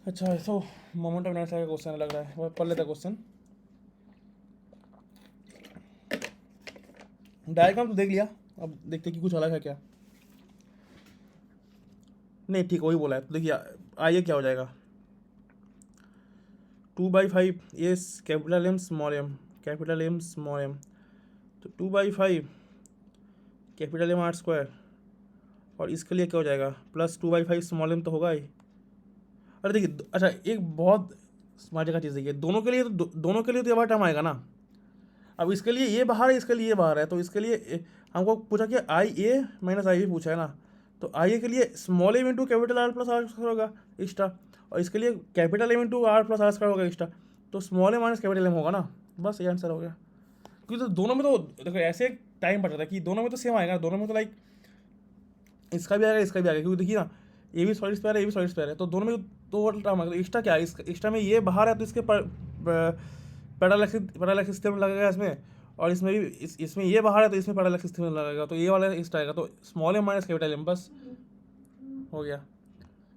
अच्छा, तो मोमेंट ऑफ इनर्शिया का क्वेश्चन लग रहा है, वो पढ़ लेते हैं क्वेश्चन। डायग्राम तो देख लिया, अब देखते कि कुछ अलग है क्या। नहीं ठीक, वही बोला है, तो देखिए आइए क्या हो जाएगा। 2/5 एस capital M small M, capital M small M, तो 2/5 कैपिटल एम R² और इसके लिए क्या हो जाएगा, +2/5 स्मॉल एम तो होगा ही। अरे देखिए, अच्छा एक बहुत स्मार्ट का चीज़ देखिए, दोनों के लिए तो दोनों के लिए तो ये बार टर्म आएगा ना। अब इसके लिए ये बाहर है, इसके लिए ये बाहर है, तो इसके लिए हमको पूछा कि IA-IB पूछा है ना, तो IA के लिए small M into capital R+R² होगा एक्स्ट्रा, और इसके लिए कैपिटल एम इंटू R+R² होगा एक्स्ट्रा, तो small M minus capital M होगा ना, बस ये आंसर हो गया। क्योंकि तो दोनों में तो देखो ऐसे टाइम पड़ जाता है कि दोनों में तो सेम आएगा, दोनों में तो लाइक इसका भी आएगा इसका भी आएगा, क्योंकि देखिए ना, ये भी सॉलिड स्फीयर है, ये भी सॉलिड स्फीयर है, तो दोनों में तो टर्म आएगा। एक्स्ट्रा क्या है, एक्स्ट्रा में ये बाहर है तो इसके पैरालैक्सिस थ्योरम लगेगा इसमें, और इसमें भी इसमें ये बाहर है तो इसमें पैरालैक्सिस थ्योरम लगेगा, तो ये वाला एक्स्ट्रा आएगा, तो small M minus capital M, बस हो गया।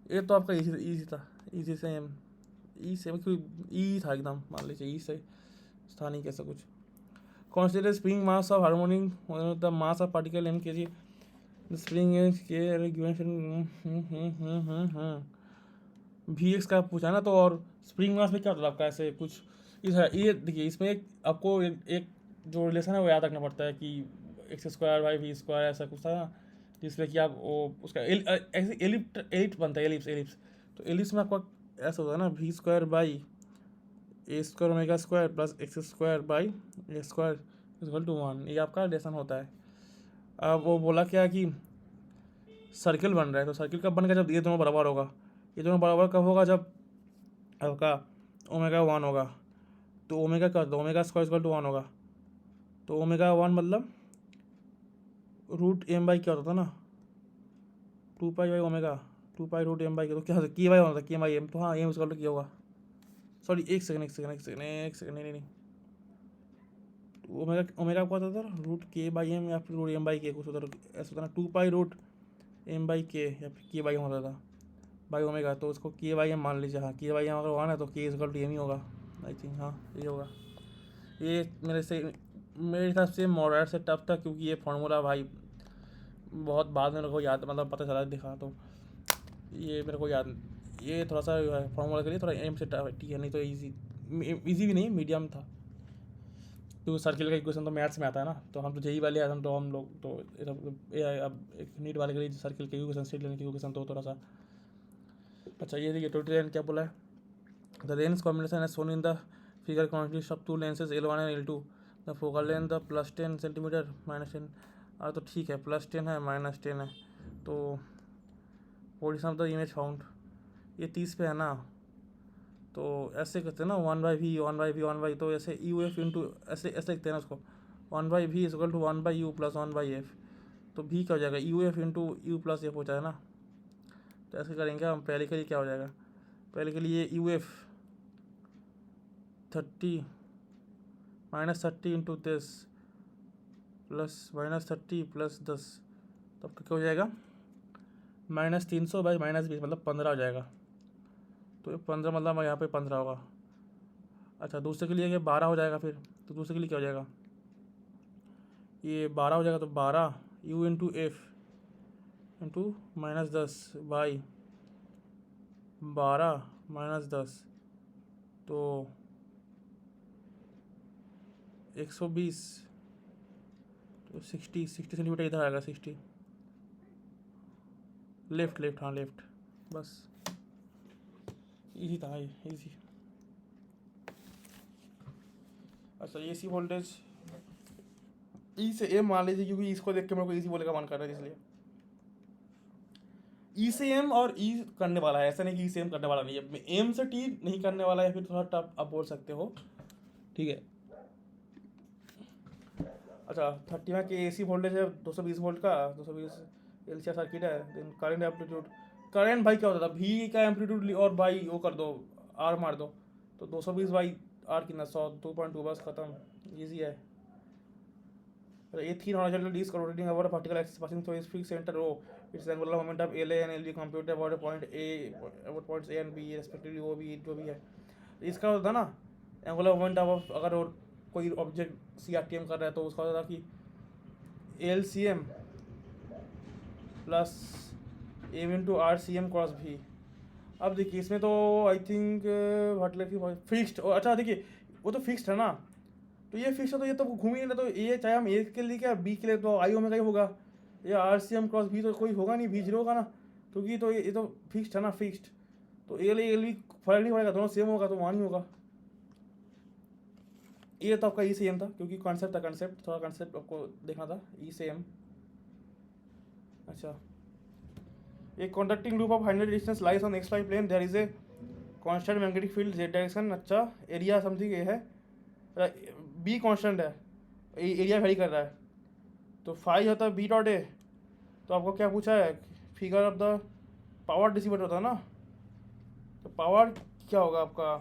ये तो आपका इजी था, इजी से एम, ई से ई था एकदम, मान लीजिए ई से था नहीं कैसा कुछ। Consider spring mass of harmonic the mass of particle m kg. The spring is k given Vx का पूछा ना, तो और स्प्रिंग मास में क्या होता है आपका, ऐसे कुछ इस है ये देखिए, इसमें एक आपको एक जो रिलेशन है वो याद रखना पड़ता है कि x² / v² ऐसा कुछ था ना, जिसमें कि आप वो उसका ऐसे एलिप्ट बनता है, एलिप्स। तो एलिप्स में आपका ऐसा होता है ना, v² / a² + x² / a²=1, ये आपका रिलेशन होता है। अब वो बोला क्या कि सर्किल बन रहा है, तो सर्किल कब बनेगा, जब ये दोनों बराबर होगा। ये दोनों बराबर कब होगा, जब आपका ω1 होगा, तो ओमेगा क्या होता है, ω² = 1 होगा, तो ω1 मतलब √m/, क्या होता था ना, 2π/ω, 2π√m/, तो क्या होता k/m होता है, k/m, तो हाँ m = क्या होगा, सॉरी एक सेकंड, नहीं, ओमेगा को होता था √k/m या फिर √m/k, कुछ होता ऐसा होता ना, 2π√m/k या फिर k/m होता था बाई ओमेगा, तो उसको k/m मान लीजिए। हाँ, k/m अगर 1 है तो k = m ही होगा, आई थिंक, हाँ ये होगा। ये मेरे हिसाब से मॉडरेट से टफ था, क्योंकि ये फार्मूला भाई बहुत बाद में मेरे को याद, मतलब पता चला दिखा, तो ये मेरे को याद, ये थोड़ा सा फार्मूला के लिए थोड़ा एम से टफ है, ठीक है, नहीं तो ईजी भी नहीं, मीडियम था, क्योंकि सर्किल का इक्वेशन तो मैथ्स में आता है ना, तो हम तो जेई वाले आते हैं, तो हम लोग तो अब एक नीट वाले के लिए सर्किल के इक्वेशन, स्ट्रेट लाइन के इक्वेशन तो थोड़ा सा। अच्छा ये देखिए, टोटल लेंथ क्या बोला है, the lens combination as shown in the figure consist of 2 lenses L1 and L2, the focal length the +10 centimetre -10, और तो ठीक है, +10 है -10 है, तो position of the image found ये 30 पे है ना, तो ऐसे करते हैं ना, 1/v 1/v 1/, तो ऐसे UF इंटू ऐसे लिखते हैं ना उसको, 1/v = 1/u + 1/f, तो v क्या हो जाएगा, UF इंटू u + f हो जाएगा ना। तो ऐसे करेंगे हम, पहले के लिए क्या हो जाएगा, पहले के लिए UF 30 -30 इंटू 10 प्लस -30 प्लस 10, तो आपका क्या हो जाएगा -300 बाई -20 मतलब 15 हो जाएगा। तो ये 15 मतलब यहाँ पे 15 होगा। अच्छा दूसरे के लिए ये 12 हो जाएगा फिर, तो दूसरे के लिए क्या हो जाएगा, ये 12 हो जाएगा, तो 12 U into F into -10 by 12 -10, तो 120, तो 60 सेंटीमीटर इधर आएगा, 60 लेफ्ट लेफ्ट, हाँ लेफ्ट, बस इजी था ये, इजी। अच्छा AC वोल्टेज ई से एम मान लीजिए, क्योंकि इसको देख के मेरे को इजी बोले का मन कर रहा है, इसलिए ई से एम और ई करने वाला है, ऐसा नहीं कि ई से एम करने वाला नहीं है, एम से टी नहीं करने वाला है, फिर थोड़ा टफ आप बोल सकते हो, ठीक है। अच्छा 31 के AC वोल्टेज है 220 वोल्ट का, 220 LCR सर्किट है, देन करंट एम्पलीट्यूड, करंट भाई क्या होता था, V का एम्पलीट्यूड और बाई वो कर दो, R मार दो, तो 220 बाई R कितना 100, 2.2, बस खत्म, ईजी है। A thin horizontal disc rotating over a particle axis passing through its fixed center O. Its angular moment of LA and LB computed about point A, about points A and B respectively, O B जो भी है। इसका होता ना angular moment of, अगर और कोई object CRTM कर रहा है तो उसका होता था कि LCM plus M into RCM cross V। अब देखिए इसमें तो आई थिंक फिक्स्ड, अच्छा देखिए वो तो फिक्स्ड है ना, तो ये फिक्स है, तो ये तो घूम ही नहीं, तो ये चाहे हम ए के लिए क्या बी के लिए तो आई ओमेगा ही होगा, ये RCM क्रॉस भी तो कोई होगा नहीं, भी जीरो होगा ना, क्योंकि तो ये तो फिक्स्ड है ना, फिक्स्ड, तो एल भी फर्क नहीं पड़ेगा, दोनों सेम होगा तो वहाँ नहीं होगा। ये तो आपका ई से एम था, क्योंकि कॉन्सेप्ट था, कॉन्सेप्ट थोड़ा कॉन्सेप्ट आपको देखना था, ई से एम। अच्छा एक conducting loop of 100 distance lies on XY plane, there is a constant magnetic field Z direction, अच्छा एरिया समथिंग ये है, बी कांस्टेंट है, एरिया वेरी कर रहा है, तो फाइव होता है बी डॉट ए, तो आपको क्या पूछा है, figure of the power dissipate होता है ना, तो पावर क्या होगा आपका,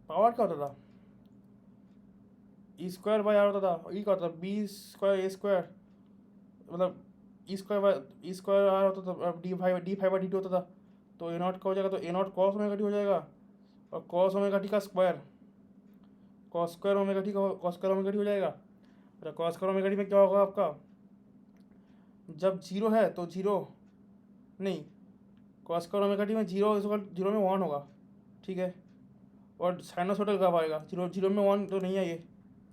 पावर क्या होता था, ई स्क्वायर बाई आर होता था, ई क्या होता था बी स्क्वायर ए स्क्वायर, मतलब E square by E square R होता था, D five by D two होता था, तो ए नॉट का हो जाएगा, तो A naught cos omega T हो जाएगा, और कॉस ओमेगा टी का square, cos square omega T का कॉस स्क्वायर ओमेगा टी हो जाएगा। अच्छा कॉस स्क्वायर ओमेगा टी में क्या होगा आपका, जब जीरो है तो जीरो नहीं, कॉस स्क्वायर ओमेगा टी में जीरो जीरो में वन होगा, ठीक है, और साइनोसॉइडल कब आएगा, जीरो जीरो में वन तो नहीं है ये,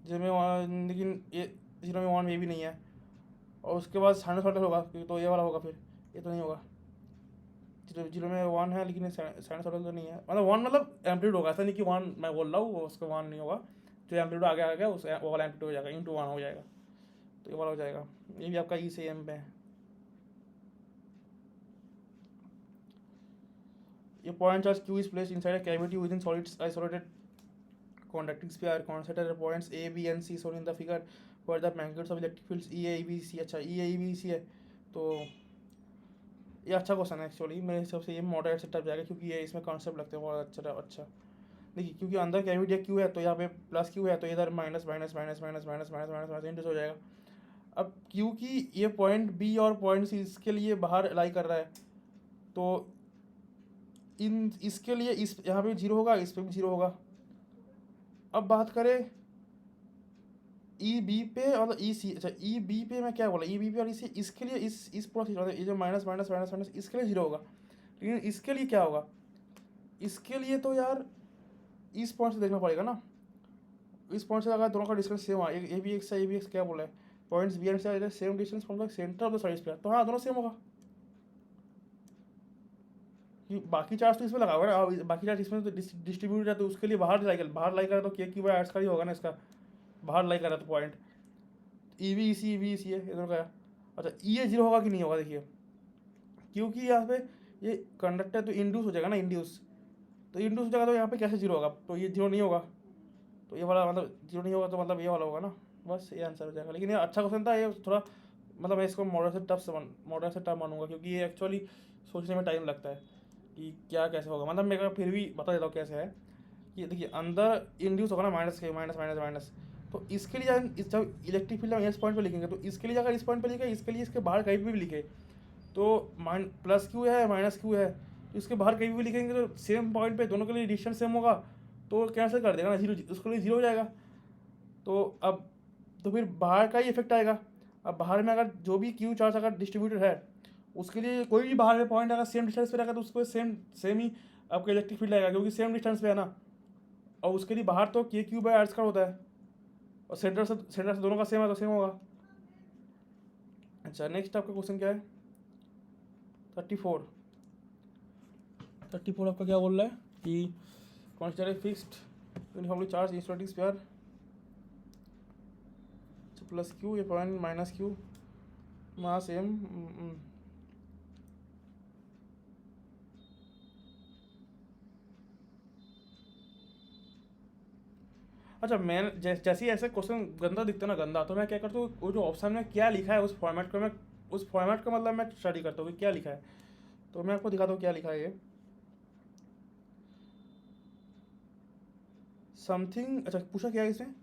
जीरो में वन, लेकिन ये जीरो में वन ये भी नहीं है, और उसके बाद साइनोसॉइडल होगा, तो ये वाला होगा, फिर ये तो नहीं होगा, जीरो जीरो में वन है लेकिन साइनोसॉइडल तो नहीं है, मतलब वन मतलब एम्पलीट्यूड होगा, ऐसा नहीं कि वन मैं बोल रहा हूँ उसका वन नहीं होगा, जो एम्पलीट्यूड आगे आ गया उस वो वाला एम्पलीट्यूड हो जाएगा, इंटू वन हो जाएगा, तो ये वाला हो जाएगा, ये भी आपका ई से एम पे है। A point charge Q is placed inside a cavity within solid isolated conducting sphere. Consider points A, B and C shown in the figure where the magnitudes of electric fields E, A, B, C। अच्छा E, A, B, C है, तो ये अच्छा question है actually, मेरे हिसाब से ये मॉडरेट से टफ जाएगा, क्योंकि ये इसमें कॉन्सेप्ट लगते हैं बहुत अच्छा अच्छा। देखिए क्योंकि अंदर कैविटी क्यू है, तो यहाँ पे प्लस क्यू है, तो इधर minus minus minus minus minus minus minus minus into हो जाएगा। अब क्योंकि ये पॉइंट बी और पॉइंट सी इसके लिए बाहर अलाई कर रहा है, तो इन इसके लिए इस यहाँ पे जीरो होगा, इस पे भी जीरो होगा। अब बात करें ई बी पे और ई सी, अच्छा ई बी पे मैं क्या बोला, ई बी पे और ई सी, इसके लिए इस पूरा ये जो माइनस माइनस माइनस माइनस इसके लिए जीरो होगा, लेकिन इसके लिए क्या होगा, इसके लिए तो यार इस पॉइंट से देखना पड़ेगा ना, इस पॉइंट से अगर दोनों का डिस्टेंस सेम है, ए बी एक्स क्या बोला है, points B and C same distance from the centre of the side square, तो हाँ दोनों सेम होगा, बाकी चार्ज तो इसमें लगा हुआ है, बाकी चार्ज इसमें तो डिस्ट्रीब्यूट है, तो उसके लिए बाहर लाई करे तो के क्यू बाई आर्ट्स का ही होगा ना, इसका बाहर लाई करा तो पॉइंट ई वी सी है इधर का। अच्छा ये जीरो होगा कि नहीं होगा, देखिए क्योंकि यहाँ पे ये कंडक्टर तो इंड्यूस हो जाएगा ना, इंड्यूस तो इंड्यूस हो जाएगा, तो यहाँ पे कैसे जीरो होगा, तो ये जीरो नहीं होगा, तो ये वाला मतलब जीरो नहीं होगा, तो मतलब ये वाला होगा ना, बस ये आंसर हो जाएगा। लेकिन ये अच्छा क्वेश्चन था, ये थोड़ा मतलब मैं इसको मॉडल से टफ मानूंगा, क्योंकि ये एक्चुअली सोचने में टाइम लगता है, कि क्या कैसे होगा, मतलब मेरे को फिर भी बता देता हूँ कैसे है। कि देखिए अंदर इंड्यूस होगा ना माइनस के माइनस माइनस माइनस, तो इसके लिए जब इलेक्ट्रिक फील्ड हम इस पॉइंट पे लिखेंगे तो इसके लिए अगर इस पॉइंट पे लिखे, इसके लिए इसके बाहर कहीं भी लिखे तो प्लस क्यू है माइनस क्यू है, तो इसके बाहर कहीं भी लिखेंगे तो सेम पॉइंट पे दोनों के लिए डिस्टेंस सेम होगा, तो कैंसिल कर देगा ना, जीरो उसके लिए जीरो हो जाएगा। तो अब तो फिर बाहर का ही इफेक्ट आएगा। अब बाहर में अगर जो भी क्यू चार्ज अगर डिस्ट्रीब्यूटेड है उसके लिए कोई भी बाहर में पॉइंट अगर सेम डिस्टेंस पे रहेगा तो उसको सेम सेम ही आपका इलेक्ट्रिक फील्ड आएगा, क्योंकि सेम डिस्टेंस पे है ना। और उसके लिए बाहर तो के क्यू बाय आर स्क्वायर होता है, और सेंटर से दोनों का सेम है तो सेम होगा। अच्छा नेक्स्ट आपका क्वेश्चन क्या है? 34 आपका क्या बोल रहा है कि consider fixed uniformly charge insulating sphere plus Q ये point minus Q mass M. अच्छा मैं जैसे ही ऐसे क्वेश्चन गंदा दिखता है ना, गंदा, तो मैं क्या करता हूँ वो जो ऑप्शन में क्या लिखा है उस फॉर्मेट को मैं उस फॉर्मेट का मतलब मैं स्टडी करता हूँ कि क्या लिखा है। तो मैं आपको दिखाता हूँ क्या लिखा है ये समथिंग। अच्छा पूछा क्या है इसमें?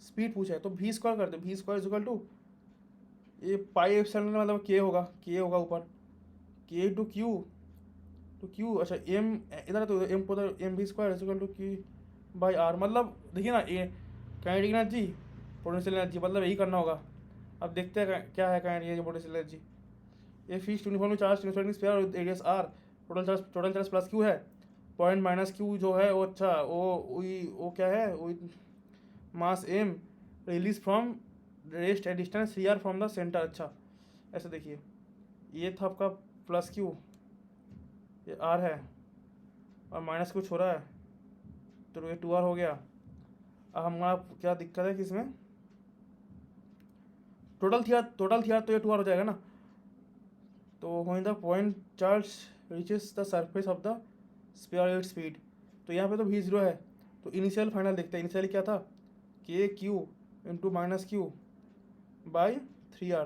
स्पीड पूछा है, तो वी स्क्वायर करते, वी स्क्वायर इजिकल टू ये पाई एप्सिलॉन मतलब के होगा ऊपर के टू क्यू, तो क्यू अच्छा एम इधर है तो एम को उधर M V square is equal to Q by R. मतलब देखिए ना ये काइनेटिक एनर्जी पोटेंशियल एनर्जी मतलब यही करना होगा। अब देखते हैं क्या है काइनेटिक पोटेंशियल एनर्जी। ये fixed uniformly charge insulating sphere और radius R, total charge plus Q है, पॉइंट माइनस क्यू जो है वो अच्छा वो क्या है वो mass M release from rest at distance C R from the centre. अच्छा ऐसे देखिए ये था आपका प्लस क्यू, ये आर है और माइनस कुछ हो रहा है तो ये टू आर हो गया। अब हमारा क्या दिक्कत है कि इसमें टोटल थिया तो ये टू आर हो जाएगा ना। तो when the point charge reaches the surface of the sphere at speed, तो यहाँ पे तो भी जीरो है, तो इनिशियल फाइनल देखते हैं। इनिशियली क्या था K Q into minus Q by three R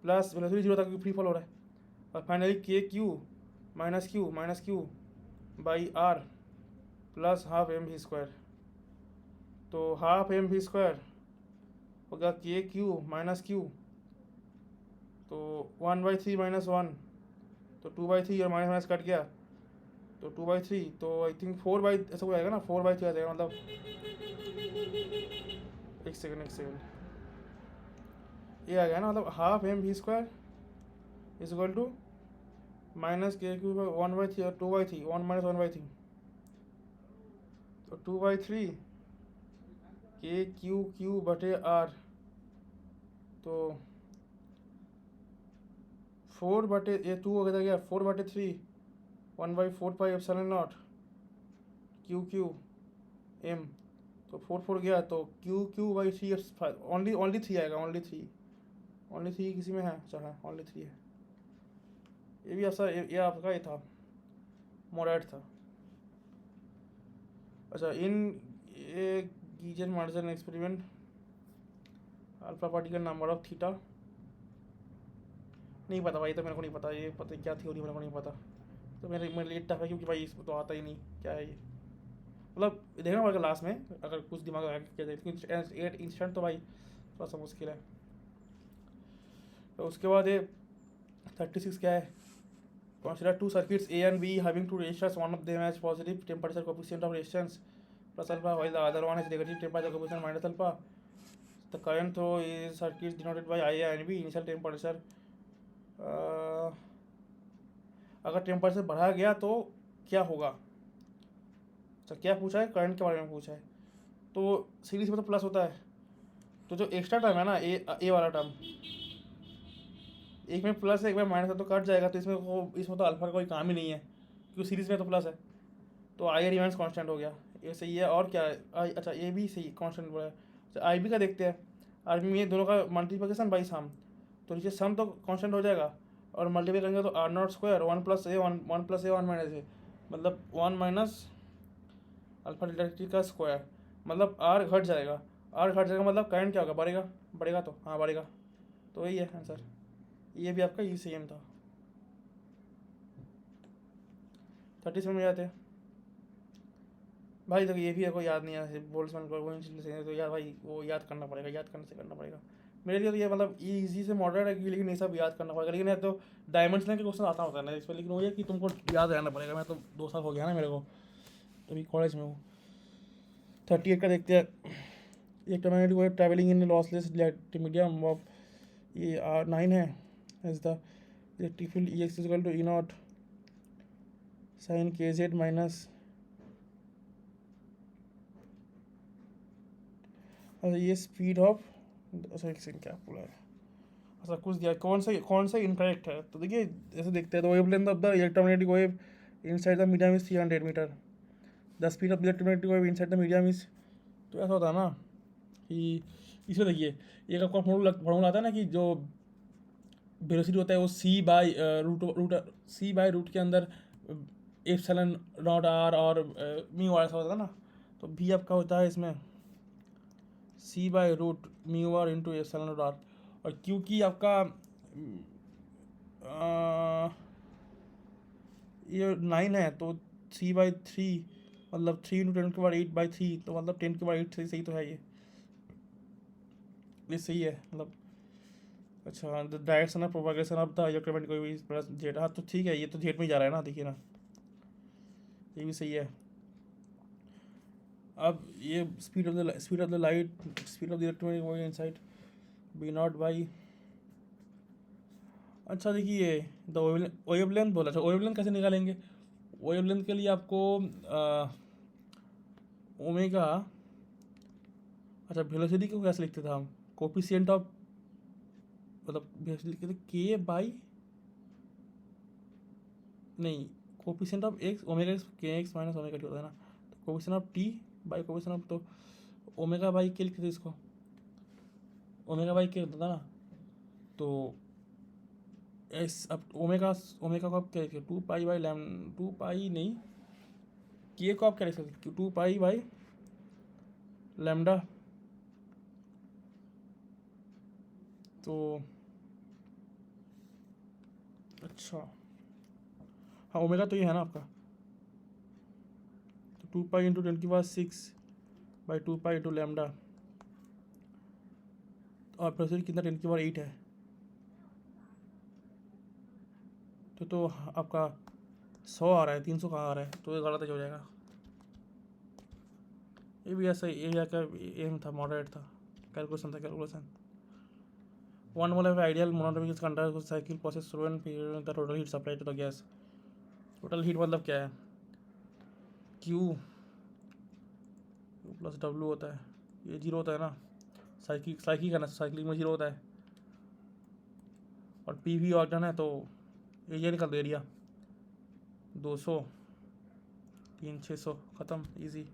plus velocity zero था क्योंकि फ्री फॉल हो रहा है, और finally K Q minus Q by R plus half M V square. तो हाफ एम वी स्क्वायर होगा के क्यू माइनस क्यू, तो 1/3 minus one, तो 2/3 और माइनस माइनस कट गया तो 2/3, तो आई थिंक 4/, ऐसा कुछ आएगा ना, 4/3 आ जाएगा मतलब। एक सेकेंड ये आ गया ना, मतलब half M V square is equal to minus K Q 1/3 और 2/3 1 माइनस 1/3, तो 2/3 के क्यू बटे आर, तो 4 बटे ये 2 हो गया 4/3 1/4 pi epsilon naught Q M, तो 4 गया तो क्यू/3 ओनली 3 आएगा, ओनली 3 किसी में है? अच्छा है ओनली 3 है। ये भी ऐसा ये आपका ये था मोराइट था। अच्छा इन ये geyser margin experiment alpha particle number of theta, नहीं पता भाई, तो मेरे को नहीं पता ये पता क्या थ्योरी मेरे को नहीं पता, तो मेरे लिए टफ है क्योंकि भाई इसको तो आता ही नहीं क्या है ये। मतलब देखना पड़ेगा लास्ट में अगर कुछ दिमाग लगा के किया जाए, एट इंस्टेंट तो भाई थोड़ा सा मुश्किल है। तो उसके बाद ये 36 क्या है? Consider two circuits A and B having two resistors. One of them has positive temperature coefficient of resistance plus alpha, while the other one has negative temperature coefficient minus alpha. The current through is circuit denoted by I and B. Initial temperature अगर temperature बढ़ा गया तो क्या होगा? अच्छा क्या पूछा है? करंट के बारे में पूछा है। तो सीरीज में तो प्लस होता है, तो जो एक्स्ट्रा टर्म है ना ए वाला टर्म, एक में प्लस है एक में माइनस है तो कट जाएगा, तो इसमें तो अल्फा का कोई काम ही नहीं है क्योंकि सीरीज में तो प्लस है, तो आई रिमेंस कांस्टेंट हो गया, ये सही है। और क्या है आई? अच्छा ये भी सही कांस्टेंट बोला है। अच्छा आई बी का देखते हैं, आई बी में दोनों का मल्टीप्लिकेशन बाई सम, तो नीचे सम तो कांस्टेंट हो जाएगा और मल्टीप्लाई करेंगे तो आर नॉट स्क्वायर 1+a मतलब 1 माइनस अल्फा डेल्टा टी का स्क्वायर, मतलब आर घट जाएगा, मतलब करंट क्या होगा? बढ़ेगा तो हाँ बढ़ेगा, तो यही है आंसर। ये भी आपका ई सेम था। 30 में जाते हैं भाई। देखो ये भी है, कोई याद नहीं है बोल्ट्समैन को वो इंसिडेंट, तो यार भाई वो याद करना पड़ेगा, याद करने से करना पड़ेगा। मेरे लिए तो ये मतलब इजी से मॉडरेट है कि, लेकिन ये सब याद करना पड़ेगा। लेकिन ये तो डायमेंशनल के क्वेश्चन आता होता है ना इस पर, लेकिन वो ये कि तुमको याद रहना पड़ेगा। मैं तो 2 साल हो गया ना मेरे को, तभी कॉलेज में हूँ। 38 का देखते हैं। Electromagnetic wave travelling in lossless medium of, ये R9 है। Is the electric field E x equal to E0 sine KZ minus, अच्छा ये स्पीड ऑफ, अच्छा एक सेकंड क्या बोला है, अच्छा कुछ दिया, कौन सा इनकरेक्ट है। तो देखिए ऐसे देखते हैं, तो wavelength of the electromagnetic wave inside the medium is 300 metre, the speed of electromagnetic wave inside the medium is, तो ऐसा होता है ना कि इसमें देखिए एक आपका फॉर्मूला आता है ना कि जो वेलोसिटी होता है वो सी बाई रूट के अंदर एप्सिलॉन नॉट आर और म्यू आर ऐसा होता है ना। तो भी आपका होता है इसमें C/√μr into epsilon not are, और क्योंकि आपका ये 9 है तो C/3 मतलब 3 × 10⁸ तो मतलब 10⁸ सही तो है ये सही है मतलब। अच्छा the direction of propagation of the electromagnetic कोई भी प्लस जेड, हाँ तो ठीक है, ये तो जेड में ही जा रहा है ना, देखिए ना ये भी सही है। अब ये speed of the light, speed of the electromagnetic wave inside V0 by, अच्छा देखिए द वेवलेंथ बोला। अच्छा वेवलेंथ कैसे निकालेंगे, वेवलेंथ के लिए आपको ओमेगा, अच्छा वेलोसिटी को कैसे लिखते थे हम, कोफिशिएंट ऑफ, मतलब वेलोसिटी लिखते के बाई, नहीं coefficient of x omega KX minus omega T होता है ना, तो coefficient of T by coefficient of, तो ओमेगा बाई के लिखते थे इसको, ओमेगा बाई के होता था ना। तो एस अब ओमेगा को आप क्या लिखते, 2 पाई नहीं, के को आप क्या लिख सकते, 2 पाई बाई लैम्डा। तो अच्छा हाँ ओमेगा तो ये है ना आपका, तो 2 pi into 10⁶/2 pi into lambda, और प्रेशर कितना 10⁸ है, तो आपका 100 आ रहा है, 300 कहाँ आ रहा है, तो ये गलत हो जाएगा। ये भी ऐसा ये क्या एम था, मॉडरेट था, calculation. 1 mole of ideal monatomic conductor cycle process through and the total heat supply to the gas। Total heat मतलब क्या है, Q प्लस W होता है, ये 0 होता है ना, साइकिल करना, साइकिलिंग में 0 होता है, और PV ऑर्डन है तो एरिया निकल दो, एरिया 200 3 600 ख़त्म, इजी।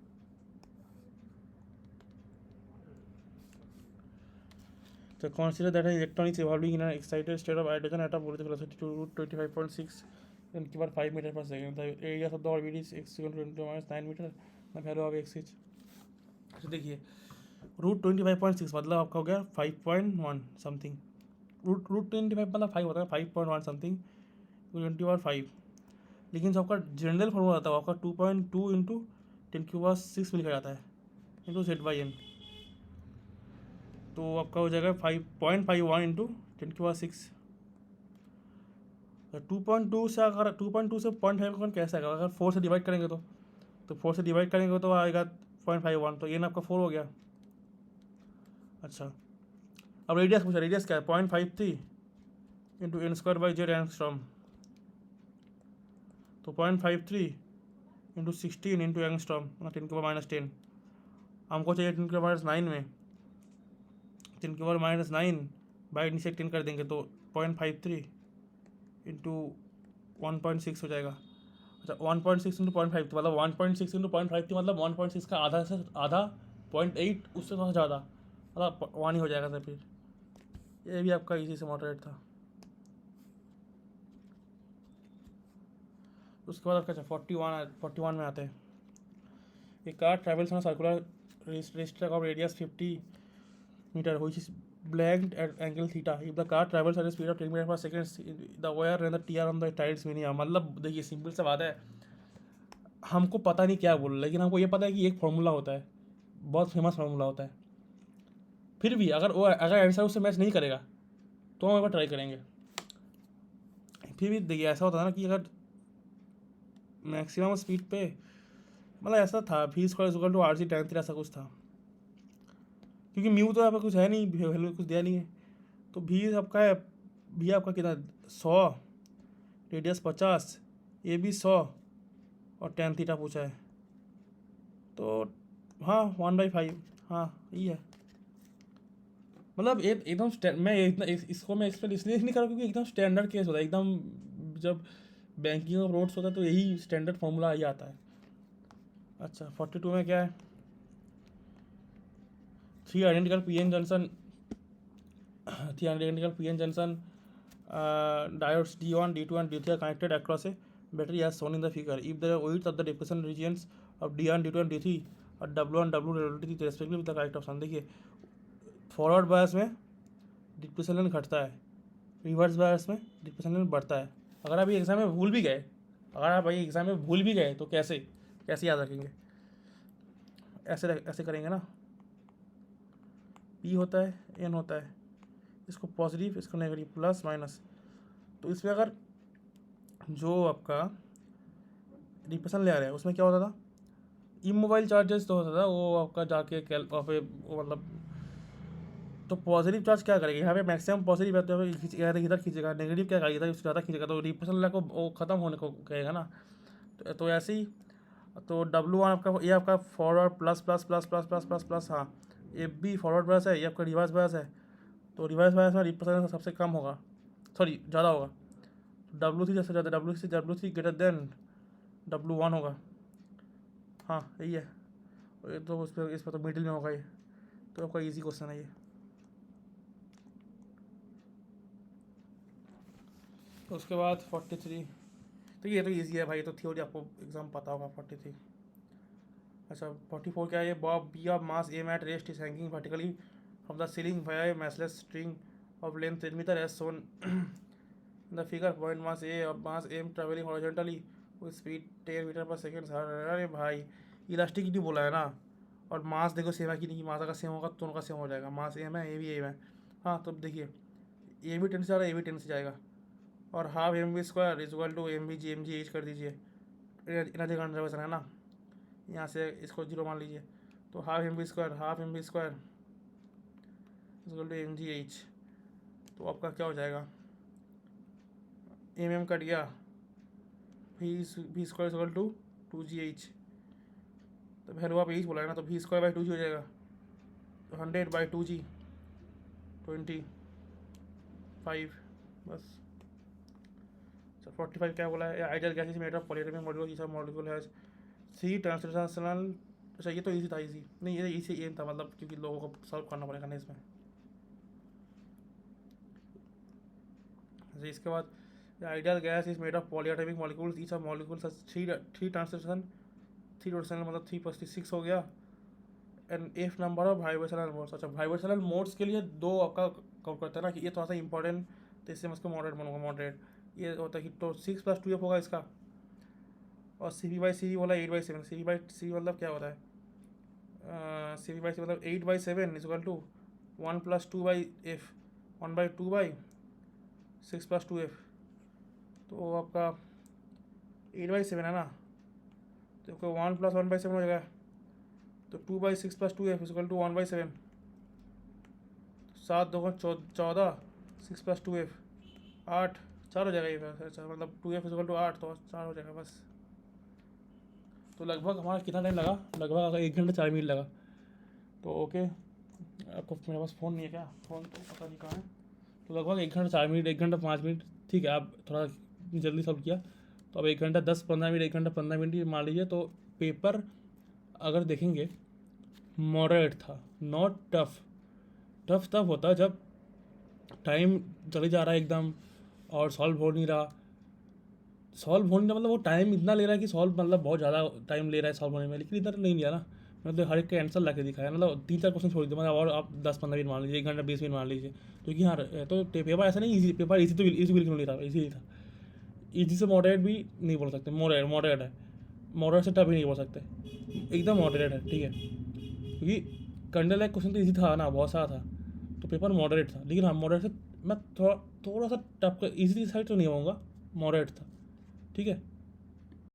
तो consider that an electron is evolving in an excited state of hydrogen atom with velocity to 25.6 × 5 मीटर/सेकेंड। The area of the orbit is x equal to 10⁻⁹ metre, the value of x is, तो देखिए √25.6 मतलब आपका हो गया 5.1 something, √25 मतलब 5 होता है, 5.1 something 20/5, लेकिन जो आपका जनरल फॉर्मूला आता है वो आपका 2.2 इंटू 10⁶ में लिखा जाता है इंटू Z/n, तो आपका हो जाएगा 5.51 इंटू 10⁶। 2.2 से अगर 2.2 से 0.5 कैसे आएगा, अगर 4 से डिवाइड करेंगे तो 4 से डिवाइड करेंगे तो आएगा 0.51, तो ये ना आपका 4 हो गया। अच्छा अब रेडियस पूछा, रेडियस क्या है, 0.53 इंटू n² एंगस्ट्रॉम, तो 0.53 इंटू 16 इंटू एंगस्ट्रॉम 10⁻⁻10, हमको चाहिए 10⁻⁹ में, 10⁻⁹ बाई नीचे 10 कर देंगे तो 0.53 इंटू 1.6 हो जाएगा। अच्छा 1.6 इंटू 0.5 मतलब 1.6 इंटू 0.5 मतलब 1.6 का आधा से आधा 0.8 उससे थोड़ा ज़्यादा, मतलब 1 ही हो जाएगा सर। फिर ये भी आपका इजी से मॉडरेट था। उसके बाद आपका 41 में आते हैं, a car travels on circular restrict of radius 50 metre which is blanked at angle theta if the car travels at a speed of 10 metre per second, the wear and the tear on the tires minimum। मतलब देखिए simple सा बात है, हमको पता नहीं क्या बोल रहा है, लेकिन हमको ये पता है कि एक फार्मूला होता है, बहुत फेमस फार्मूला होता है। फिर भी अगर आंसर उससे मैच नहीं करेगा तो हम एक बार ट्राई करेंगे। फिर भी देखिए ऐसा होता है ना कि अगर मैक्सिमम स्पीड पे, मतलब ऐसा था V square equal to R C tan theta, ऐसा कुछ था, क्योंकि म्यू तो यहाँ पे कुछ है नहीं, वैल्यू कुछ दिया नहीं है। तो भी आपका है, भी आपका कितना 100, रेडियस 50, ए भी 100 और tan थीटा पूछा है। तो हाँ 1/5, हाँ ये है। मतलब एकदम मैं इतना इसको मैं एक्सप्लेन इसलिए नहीं कर रहा क्योंकि एकदम स्टैंडर्ड केस होता है एकदम। जब बैंकिंग ऑफ रोड्स होता है तो यही स्टैंडर्ड फॉर्मूला ही आता है। अच्छा 42 में क्या है, 3 identical P N junction, 3 identical P N junction diodes D1, D2 and D3 are connected across a battery as shown in the figure. If the width of the deposition regions of D1, D2 and D3 are W1, W respectively with the correct option। देखिए forward bias में depression level घटता है, reverse bias में depression level बढ़ता है। अगर आप ये एग्जाम में भूल भी गए, तो कैसे कैसे याद रखेंगे? ऐसे करेंगे ना, पी होता है, एन होता है, इसको पॉजिटिव इसको नेगेटिव, प्लस माइनस। तो इसमें अगर जो आपका डिप्रेशन ले आ रहा है उसमें क्या होता था, इमोबाइल चार्जेस तो होता था वो आपका जाके वहाँ पे वो मतलब, तो पॉजिटिव चार्ज क्या करेगा यहाँ पे, मैक्सिमम पॉजिटिव रहता है इधर खींचेगा, नेगेटिव क्या करेगा इधर ज़्यादा खींचेगा, तो डिप्रेशन को वो ख़त्म होने को कहेगा ना। तो ऐसे ही, तो W1 आपका ये आपका forward plus plus plus plus plus plus plus, हाँ ये भी फॉरवर्ड बायस है, ये आपका रिवर्स बायस है। तो रिवर्स बायस में डिप्रेशन सबसे कम होगा, सॉरी ज़्यादा होगा। W3 जैसे ज़्यादा, W3 ग्रेटर देन W1 होगा, हाँ यही है। ये तो इस पर तो मिडिल में होगा ये, तो आपका इजी क्वेश्चन है ये। तो उसके बाद 43, तो ये तो इजी है भाई, तो थ्योरी आपको एग्जाम पता होगा 43। अच्छा 44 क्या है, ये bob B of mass M at rest is hanging vertically from the ceiling via massless string of length 10 metre as shown the figure, point mass A और mass M travelling horizontally with speed 10 metre per second. अरे भाई elastic नहीं बोला है ना, और मास देखो same है कि नहीं, मास अगर सेम होगा तो दोनों का सेम हो जाएगा, मास एम है, ए भी एम है। हाँ तो देखिए ए भी 10 से जा रहा है, ए भी 10 से जाएगा, और half M V square is equal to M G H कर दीजिए, एनर्जी कंजर्वेशन है ना, यहाँ से इसको 0 मान लीजिए। तो half M V square is equal to M G H, तो आपका क्या हो जाएगा, एम कट गया, V square is equal to 2GH, तो वैल्यू आप एच बोला है ना, तो वी स्क्वायर बाई 2G हो जाएगा, तो 100/2G 25, बस। 45 क्या बोला है, ideal gas is made of polyatomic molecule, ये सब मॉलिक्यूल है 3 ट्रांसलेशनल। अच्छा ये तो इजी था, इजी नहीं, ये इसी एम था, मतलब क्योंकि लोगों को सॉल्व करना पड़ेगा ना इसमें। अच्छा इसके बाद ideal gas is made of polyatomic molecules, ये सब मॉलिक्यूल्स 3 ट्रांसलेशन, 3 रोटेशनल मतलब 3+6 हो गया, and F number of vibrational modes. अच्छा वाइब्रेशनल मोड्स के लिए 2 आपका काउंट करता है ना, कि ये थोड़ा सा इंपॉर्टेंट, तो इससे मैं इसको मॉडरेट बनूंगा, मॉडरेट ये होता है कि तो 6+2F होगा इसका, और CV/CV बोला 8/7, CV/CV मतलब क्या होता है, CV/CV मतलब 8/7 is equal to 1+2/F, 1/2/6+2F, तो आपका 8/7 है ना, तो आपका 1+1/7 हो जाएगा, तो 2/6+2F is equal to 1/7, 7 2 14, 6+2F 8, 4 हो जाएगा ये। अच्छा मतलब 2F इज इक्वल टू 8, तो 4 हो जाएगा बस। तो लगभग हमारा कितना टाइम लगा, लगभग 1 घंटा 4 मिनट लगा। तो ओके, आपको मेरे पास फ़ोन नहीं है क्या, फ़ोन तो पता नहीं कहाँ है। तो लगभग 1 घंटा 4 मिनट, 1 घंटा 5 मिनट, ठीक है आप थोड़ा जल्दी सॉल्व किया, तो अब 1 घंटा 10-15 मिनट, 1 घंटा 15 मिनट मान लीजिए। तो पेपर अगर देखेंगे मॉडरेट था, नॉट टफ। टफ तब होता जब टाइम चले जा रहा है एकदम और सॉल्व हो नहीं रहा, मतलब वो टाइम इतना ले रहा है कि सॉल्व मतलब बहुत ज़्यादा टाइम ले रहा है सॉल्व होने में, लेकिन इतना नहीं लिया ना, मतलब हर एक का आंसर ला के दिखाया, मतलब 3-4 क्वेश्चन छोड़ दीजिए, मतलब और आप 10-15 मिनट मान लीजिए, 1 घंटा 20 मिनट मान लीजिए, क्योंकि हाँ तो पेपर ऐसा नहीं ईजी, पेपर ईजी बिल्कुल नहीं था, ईजी था, ईजी से मॉडरेट भी नहीं बोल सकते, मॉडरेट है, मॉडरेट से टफ ही नहीं बोल सकते, एकदम मॉडरेट है, ठीक है। क्योंकि कंडल लाइक क्वेश्चन तो ईजी था ना, बहुत सारा था, तो पेपर मॉडरेट था। लेकिन हाँ, मॉडरेट से मैं थोड़ा थोड़ा सा टफ, ईजी साइड तो नहीं होऊंगा, मॉडरेट था, ठीक है।